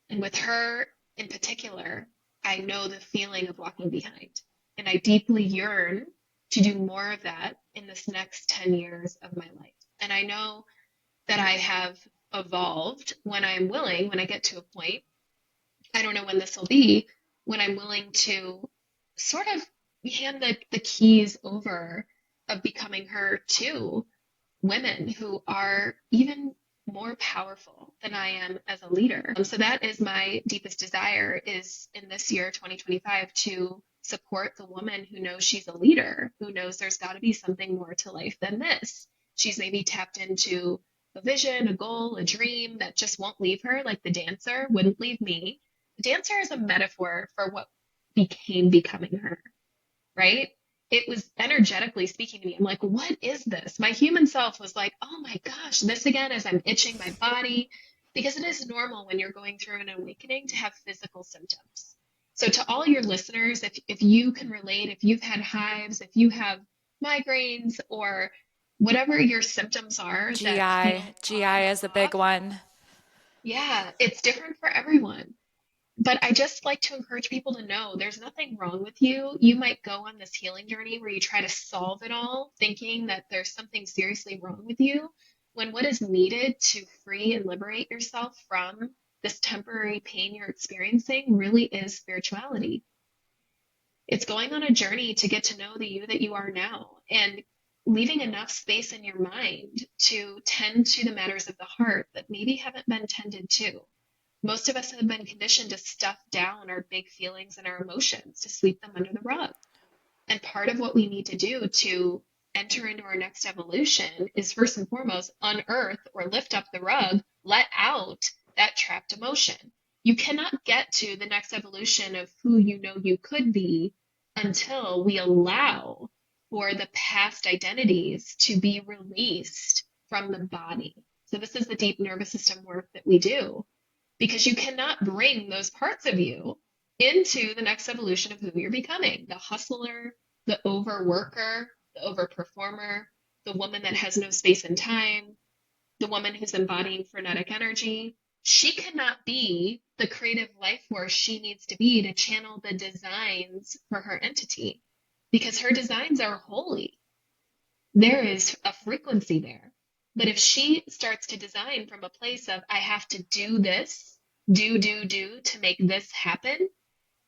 And with her in particular, I know the feeling of walking behind. And I deeply yearn to do more of that in this next 10 years of my life. And I know that I have evolved when I'm willing, when I get to a point, I don't know when this will be, when I'm willing to sort of hand the keys over of Becoming Her to women who are even more powerful than I am as a leader. So that is my deepest desire, is in this year, 2025, to support the woman who knows she's a leader, who knows there's got to be something more to life than this. She's maybe tapped into a vision, a goal, a dream that just won't leave her, like the dancer wouldn't leave me. The dancer is a metaphor for what became Becoming Her, right? It was energetically speaking to me. I'm like, what is this? My human self was like, oh my gosh, this again, as I'm itching my body, because it is normal when you're going through an awakening to have physical symptoms. So to all your listeners, if you can relate, if you've had hives, if you have migraines or whatever your symptoms are that feel GI is a big off, one. yeah, it's different for everyone. But I just like to encourage people to know there's nothing wrong with you. You might go on this healing journey where you try to solve it all, thinking that there's something seriously wrong with you, when what is needed to free and liberate yourself from this temporary pain you're experiencing really is spirituality. It's going on a journey to get to know the you that you are now and leaving enough space in your mind to tend to the matters of the heart that maybe haven't been tended to. Most of us have been conditioned to stuff down our big feelings and our emotions, to sweep them under the rug. And part of what we need to do to enter into our next evolution is first and foremost unearth or lift up the rug, let out that trapped emotion. You cannot get to the next evolution of who you know you could be until we allow for the past identities to be released from the body. So this is the deep nervous system work that we do, because you cannot bring those parts of you into the next evolution of who you're becoming. The hustler, the overworker, the overperformer, the woman that has no space and time, the woman who's embodying frenetic energy. She cannot be the creative life force she needs to be to channel the designs for her entity. because her designs are holy. There is a frequency there. But if she starts to design from a place of, I have to do this, do to make this happen,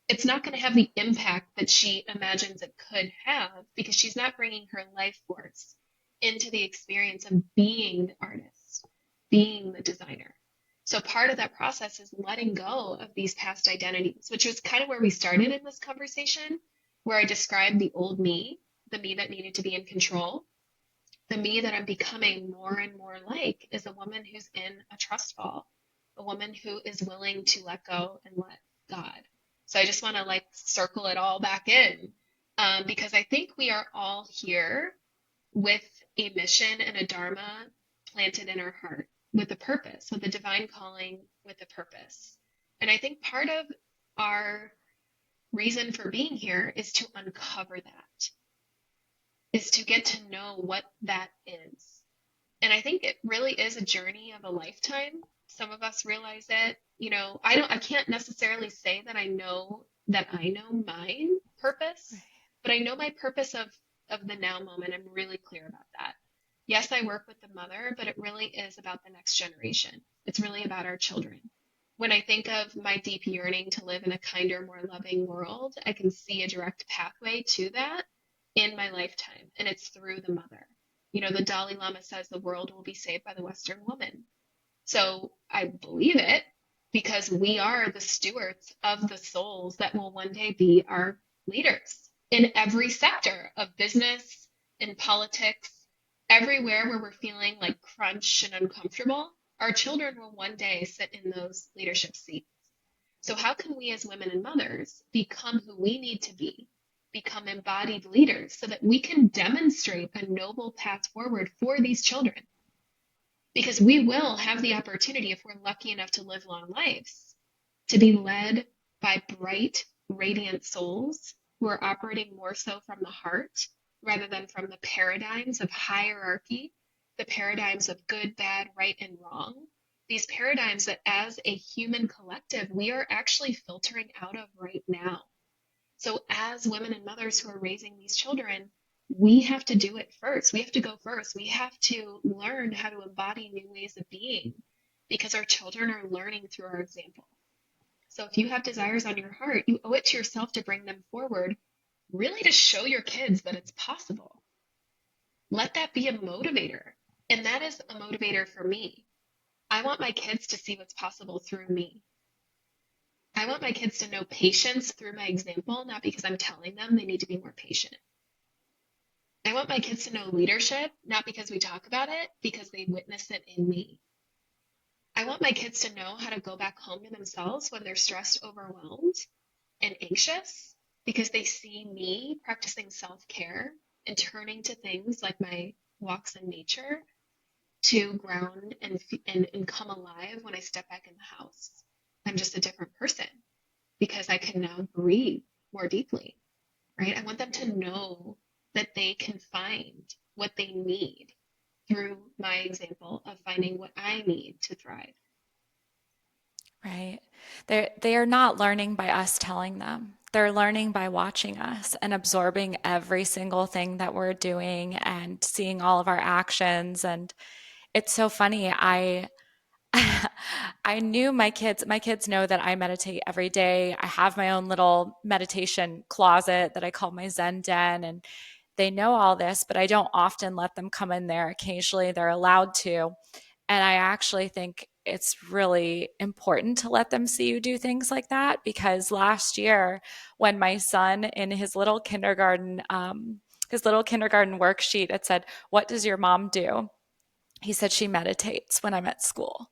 it's not going to have the impact that she imagines it could have because she's not bringing her life force into the experience of being the artist, being the designer. So part of that process is letting go of these past identities, which was kind of where we started in this conversation, where I described the old me, the me that needed to be in control. The me that I'm becoming more and more like is a woman who's in a trust fall, a woman who is willing to let go and let God. So I just want to like circle it all back in because I think we are all here with a mission and a dharma planted in our heart, with a purpose, with a divine calling, with a purpose. And I think part of our reason for being here is to uncover that, is to get to know what that is. And I think it really is a journey of a lifetime. Some of us realize it. I can't necessarily say that I know my purpose, but I know my purpose of the now moment. I'm really clear about that. Yes, I work with the mother, but it really is about the next generation. It's really about our children. When I think of my deep yearning to live in a kinder, more loving world, I can see a direct pathway to that in my lifetime, and it's through the mother. The Dalai Lama says the world will be saved by the Western woman. So I believe it because we are the stewards of the souls that will one day be our leaders in every sector of business, in politics, everywhere where we're feeling like crunch and uncomfortable. Our children will one day sit in those leadership seats. So, how can we as women and mothers become who we need to be, become embodied leaders so that we can demonstrate a noble path forward for these children? Because we will have the opportunity, if we're lucky enough to live long lives, to be led by bright, radiant souls who are operating more so from the heart rather than from the paradigms of hierarchy, the paradigms of good, bad, right, and wrong. These paradigms that as a human collective, we are actually filtering out of right now. So as women and mothers who are raising these children, we have to do it first. We have to go first. We have to learn how to embody new ways of being because our children are learning through our example. So if you have desires on your heart, you owe it to yourself to bring them forward, really to show your kids that it's possible. Let that be a motivator. And that is a motivator for me. I want my kids to see what's possible through me. I want my kids to know patience through my example, not because I'm telling them they need to be more patient. I want my kids to know leadership, not because we talk about it, because they witness it in me. I want my kids to know how to go back home to themselves when they're stressed, overwhelmed, and anxious, because they see me practicing self-care and turning to things like my walks in nature to ground and come alive when I step back in the house. I'm just a different person because I can now breathe more deeply, right? I want them to know that they can find what they need through my example of finding what I need to thrive. Right. They are not learning by us telling them. They're learning by watching us and absorbing every single thing that we're doing and seeing all of our actions. And it's so funny. I knew my kids know that I meditate every day. I have my own little meditation closet that I call my Zen den, and they know all this, but I don't often let them come in there. Occasionally they're allowed to. And I actually think it's really important to let them see you do things like that because last year, when my son in his little kindergarten worksheet, it said, "What does your mom do?" He said she meditates when I'm at school.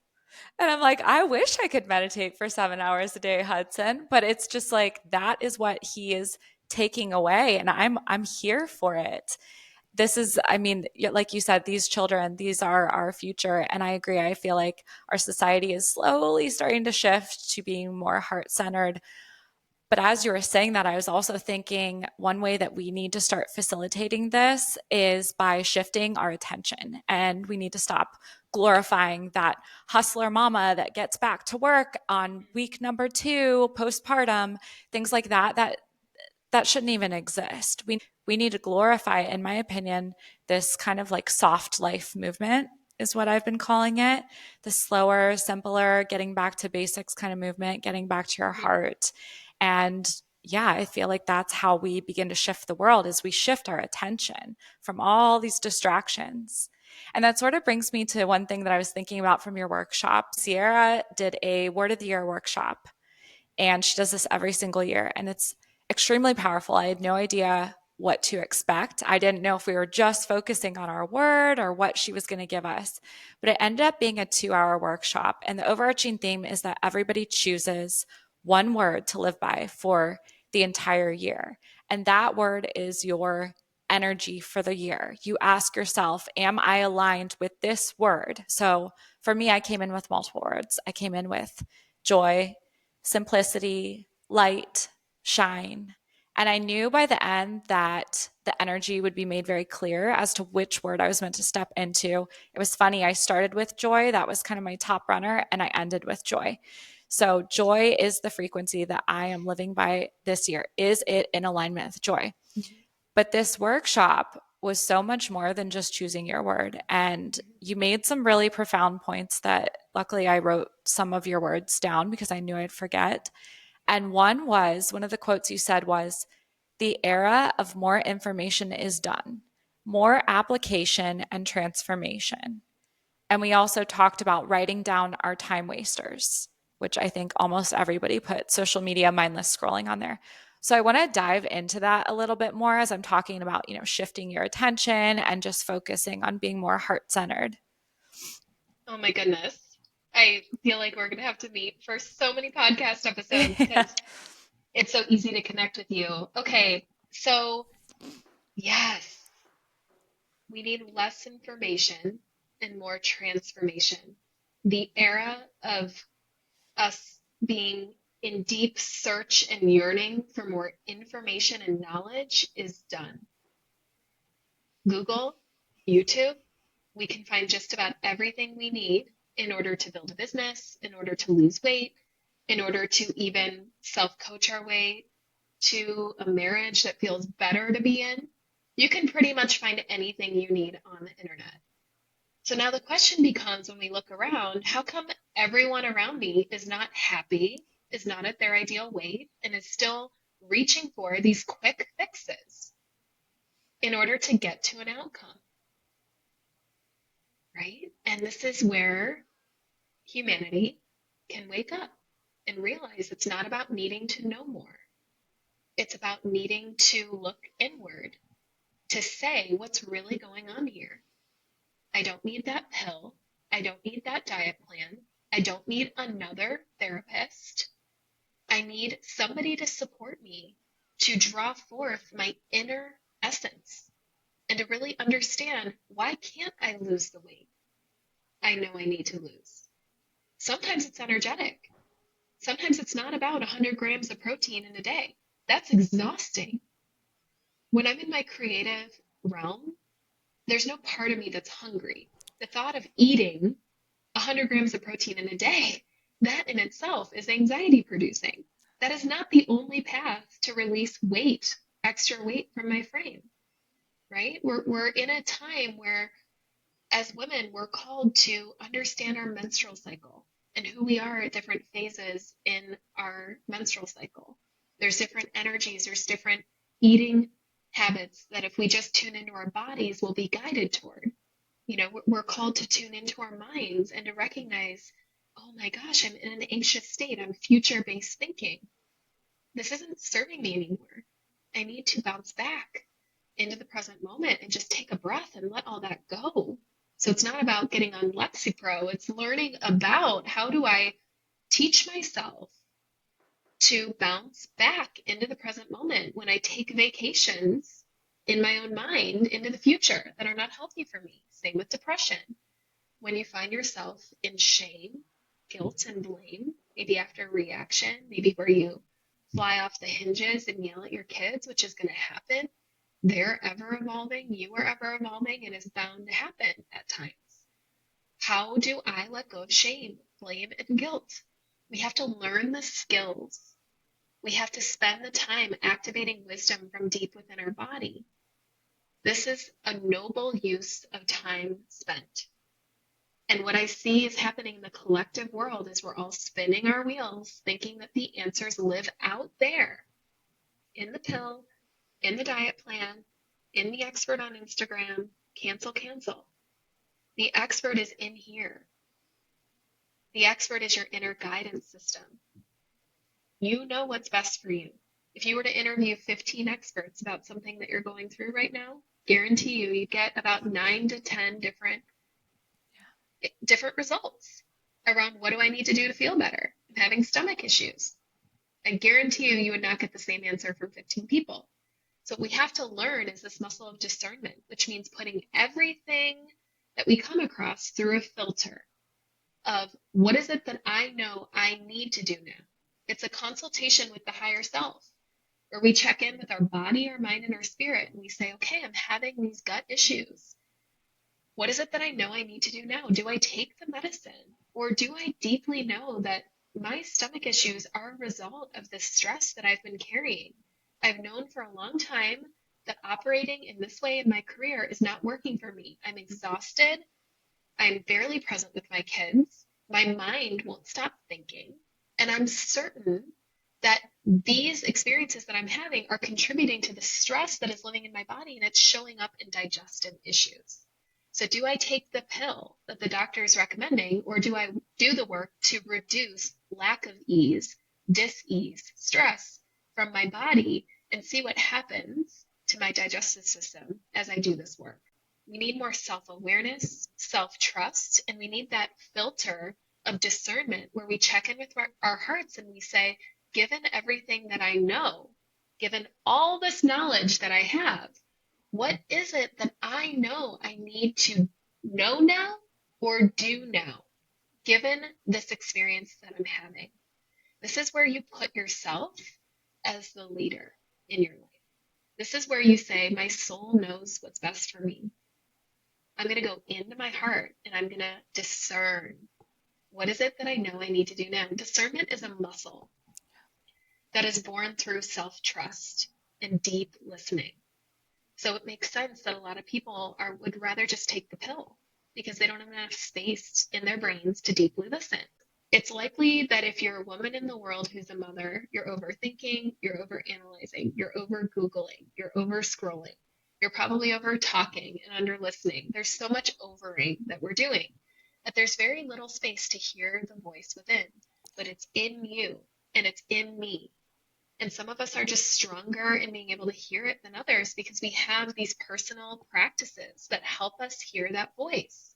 And I'm like, I wish I could meditate for 7 hours a day, Hudson, but it's just like that is what he is taking away, and I'm here for it. This is, I mean, like you said, these children, these are our future. And I agree. I feel like our society is slowly starting to shift to being more heart centered. But as you were saying that, I was also thinking one way that we need to start facilitating this is by shifting our attention. And we need to stop glorifying that hustler mama that gets back to work on week number 2, postpartum, things like that. that shouldn't even exist. We need to glorify, in my opinion, this kind of like soft life movement is what I've been calling it. The slower, simpler, getting back to basics kind of movement, getting back to your Mhm. heart. And yeah, I feel like that's how we begin to shift the world is we shift our attention from all these distractions. And that sort of brings me to one thing that I was thinking about from your workshop. Ciara did a word of the year workshop, and she does this every single year. And it's extremely powerful. I had no idea what to expect. I didn't know if we were just focusing on our word or what she was going to give us. But it ended up being a 2-hour workshop. And the overarching theme is that everybody chooses one word to live by for the entire year. And that word is your energy for the year. You ask yourself, am I aligned with this word? So for me, I came in with multiple words. I came in with joy, simplicity, light, shine. And I knew by the end that the energy would be made very clear as to which word I was meant to step into. It was funny. I started with joy. That was kind of my top runner, and I ended with joy. So, joy is the frequency that I am living by this year. Is it in alignment with joy? Mhm. But this workshop was so much more than just choosing your word. And you made some really profound points that luckily I wrote some of your words down because I knew I'd forget. And one of the quotes you said was, the era of more information is done, more application and transformation. And we also talked about writing down our time wasters, which I think almost everybody put social media, mindless scrolling on there. So I want to dive into that a little bit more as I'm talking about, shifting your attention and just focusing on being more heart-centered. Oh my goodness. I feel like we're going to have to meet for so many podcast episodes Yeah. because it's so easy to connect with you. Okay, so yes, we need less information and more transformation. The era of us being in deep search and yearning for more information and knowledge is done. Google, YouTube, we can find just about everything we need in order to build a business, in order to lose weight, in order to even self coach our way to a marriage that feels better to be in. You can pretty much find anything you need on the internet. So now the question becomes when we look around, how come everyone around me is not happy, is not at their ideal weight, and is still reaching for these quick fixes in order to get to an outcome, right? And this is where humanity can wake up and realize it's not about needing to know more. It's about needing to look inward to say what's really going on here. I don't need that pill. I don't need that diet plan. I don't need another therapist. I need somebody to support me to draw forth my inner essence and to really understand why can't I lose the weight I know I need to lose. Sometimes it's energetic. Sometimes it's not about 100 grams of protein in a day. That's exhausting. When I'm in my creative realm, there's no part of me that's hungry. The thought of eating 100 grams of protein in a day, that in itself is anxiety producing. That is not the only path to release weight, extra weight from my frame, right? We're in a time where, as women, we're called to understand our menstrual cycle and who we are at different phases in our menstrual cycle. There's different energies, there's different eating habits that if we just tune into our bodies, we'll be guided toward. We're called to tune into our minds and to recognize, oh my gosh, I'm in an anxious state. I'm future based thinking. This isn't serving me anymore. I need to bounce back into the present moment and just take a breath and let all that go. So it's not about getting on Lexapro. It's learning about how do I teach myself to bounce back into the present moment when I take vacations in my own mind into the future that are not healthy for me. Same with depression. When you find yourself in shame, guilt, and blame, maybe after a reaction, maybe where you fly off the hinges and yell at your kids, which is going to happen. They're ever evolving, you are ever evolving, and it's bound to happen at times. How do I let go of shame, blame, and guilt? We have to learn the skills We have to spend the time activating wisdom from deep within our body. This is a noble use of time spent. And what I see is happening in the collective world is we're all spinning our wheels, thinking that the answers live out there in the pill, in the diet plan, in the expert on Instagram, cancel, cancel. The expert is in here. The expert is your inner guidance system. You know what's best for you. If you were to interview 15 experts about something that you're going through right now, guarantee you'd get about 9 to 10 different results around what do I need to do to feel better? I'm having stomach issues. I guarantee you would not get the same answer from 15 people. So what we have to learn is this muscle of discernment, which means putting everything that we come across through a filter of what is it that I know I need to do now? It's a consultation with the higher self where we check in with our body, our mind, and our spirit, and we say, okay, I'm having these gut issues. What is it that I know I need to do now? Do I take the medicine? Or do I deeply know that my stomach issues are a result of the stress that I've been carrying? I've known for a long time that operating in this way in my career is not working for me. I'm exhausted. I'm barely present with my kids. My mind won't stop thinking. And I'm certain that these experiences that I'm having are contributing to the stress that is living in my body, and it's showing up in digestive issues. So do I take the pill that the doctor is recommending, or do I do the work to reduce lack of ease, dis-ease, stress from my body and see what happens to my digestive system as I do this work? We need more self-awareness, self-trust, and we need that filter of discernment where we check in with our hearts and we say, given everything that I know, given all this knowledge that I have, what is it that I know I need to know now or do now, given this experience that I'm having? This is where you put yourself as the leader in your life. This is where you say, my soul knows what's best for me. I'm going to go into my heart and I'm going to discern. What is it that I know I need to do now? Discernment is a muscle that is born through self-trust and deep listening. So it makes sense that a lot of people would rather just take the pill because they don't have enough space in their brains to deeply listen. It's likely that if you're a woman in the world who's a mother, you're overthinking, you're overanalyzing, you're over Googling, you're over scrolling. You're probably over talking and under listening. There's so much overing that we're doing that there's very little space to hear the voice within, but it's in you and it's in me. And some of us are just stronger in being able to hear it than others because we have these personal practices that help us hear that voice.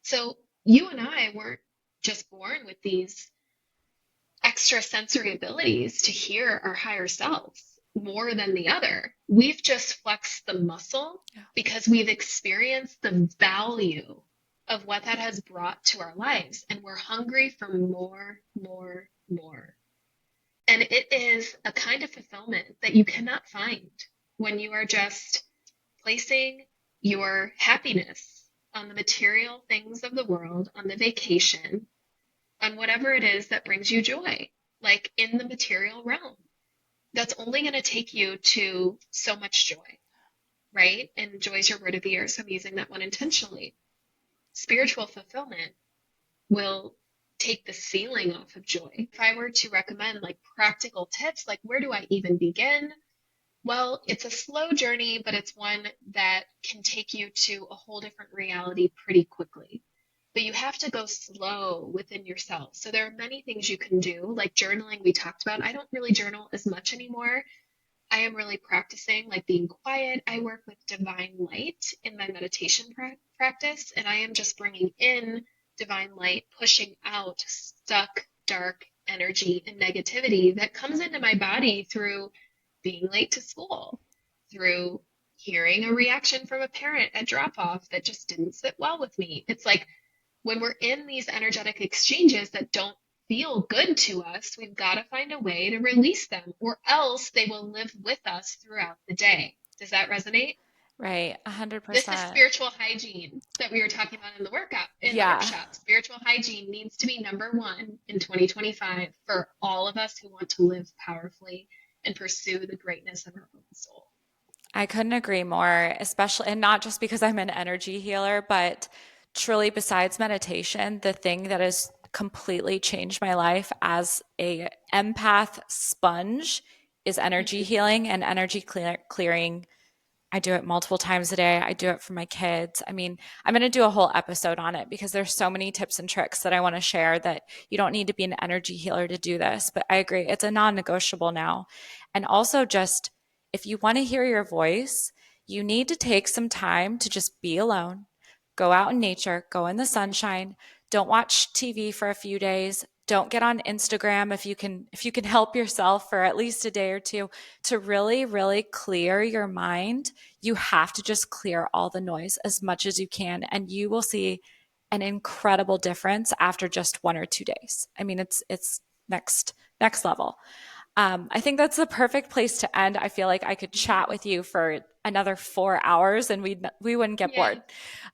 So you and I weren't just born with these extra sensory abilities to hear our higher selves more than the other. We've just flexed the muscle because we've experienced the value of what that has brought to our lives. And we're hungry for more, more, more. And it is a kind of fulfillment that you cannot find when you are just placing your happiness on the material things of the world, on the vacation, on whatever it is that brings you joy, like in the material realm. That's only going to take you to so much joy, right? And joy is your word of the year, so I'm using that one intentionally. Spiritual fulfillment will take the ceiling off of joy. If I were to recommend like practical tips, like where do I even begin? Well, it's a slow journey, but it's one that can take you to a whole different reality pretty quickly. But you have to go slow within yourself. So there are many things you can do, like journaling we talked about. I don't really journal as much anymore. I am really practicing like being quiet. I work with divine light in my meditation practice, and I am just bringing in divine light, pushing out stuck, dark energy and negativity that comes into my body through being late to school, through hearing a reaction from a parent at drop off that just didn't sit well with me. It's like when we're in these energetic exchanges that don't feel good to us, we've got to find a way to release them, or else they will live with us throughout the day. Does that resonate? Right, This is 100%. spiritual hygiene that we were talking about in the Yeah. workshops. spiritual hygiene needs to be number one in 2025 for all of us who want to live powerfully and pursue the greatness of our own soul. I couldn't agree more, especially, and not just because I'm an energy healer, but truly besides meditation, the thing that has completely changed my life as a empath sponge is energy healing and energy clearing. I do it multiple times a day. I do it for my kids. I mean, I'm going to do a whole episode on it because there's so many tips and tricks that I want to share that you don't need to be an energy healer to do this. But I agree, it's a non-negotiable now. And also just if you want to hear your voice, you need to take some time to just be alone, go out in nature, go in the sunshine. Don't watch TV for a few days. Don't get on Instagram if you can help yourself for at least a day or two to really, really clear your mind. You have to just clear all the noise as much as you can, and you will see an incredible difference after just 1 or 2 days. I mean, it's next level. I think that's the perfect place to end. I feel like I could chat with you for another 4 hours and we wouldn't get bored.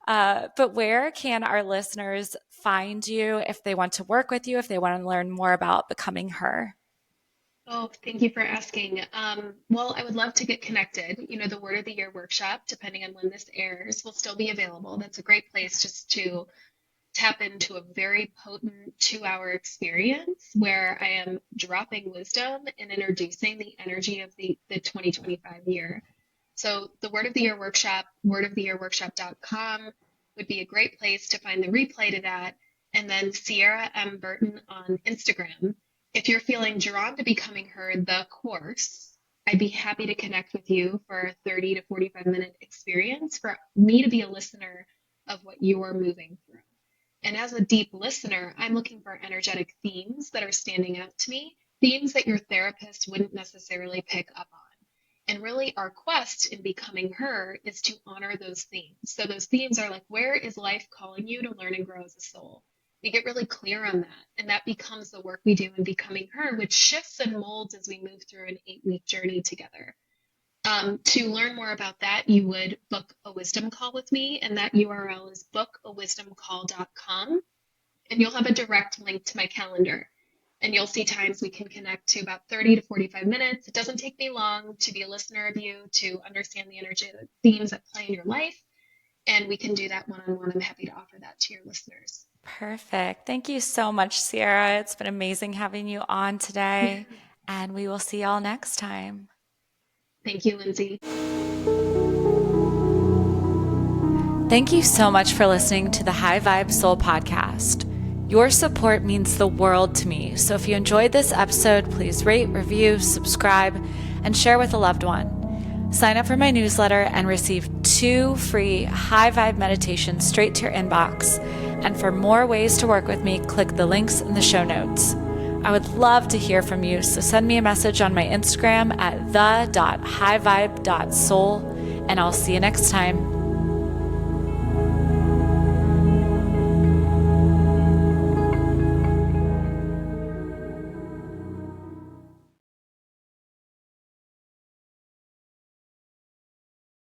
But where can our listeners find you if they want to work with you, if they want to learn more about becoming her? Oh, thank you for asking. Well, I would love to get connected. The Word of the Year workshop, depending on when this airs, will still be available. That's a great place just to tap into a very potent 2-hour experience where I am dropping wisdom and introducing the energy of the 2025 year. So the Word of the Year workshop, wordoftheyearworkshop.com would be a great place to find the replay to that. And then Ciara M. Burton on Instagram. If you're feeling drawn to becoming her, the course, I'd be happy to connect with you for a 30 to 45-minute experience for me to be a listener of what you're moving through. And as a deep listener, I'm looking for energetic themes that are standing out to me, themes that your therapist wouldn't necessarily pick up on. And really, our quest in becoming her is to honor those themes. So those themes are like, where is life calling you to learn and grow as a soul? We get really clear on that. And that becomes the work we do in becoming her, which shifts and molds as we move through an 8-week journey together. To learn more about that, you would book a wisdom call with me, and that URL is bookawisdomcall.com, and you'll have a direct link to my calendar, and you'll see times we can connect to about 30 to 45 minutes. It doesn't take me long to be a listener of you, to understand the energy, the themes that play in your life, and we can do that one-on-one. I'm happy to offer that to your listeners. Perfect. Thank you so much, Ciara. It's been amazing having you on today, and we will see y'all next time. Thank you, Lyndsey. Thank you so much for listening to the High Vibe Soul podcast. Your support means the world to me. So if you enjoyed this episode, please rate, review, subscribe, and share with a loved one. Sign up for my newsletter and receive 2 free high vibe meditations straight to your inbox. And for more ways to work with me, click the links in the show notes. I would love to hear from you, so send me a message on my Instagram at the.highvibe.soul, and I'll see you next time.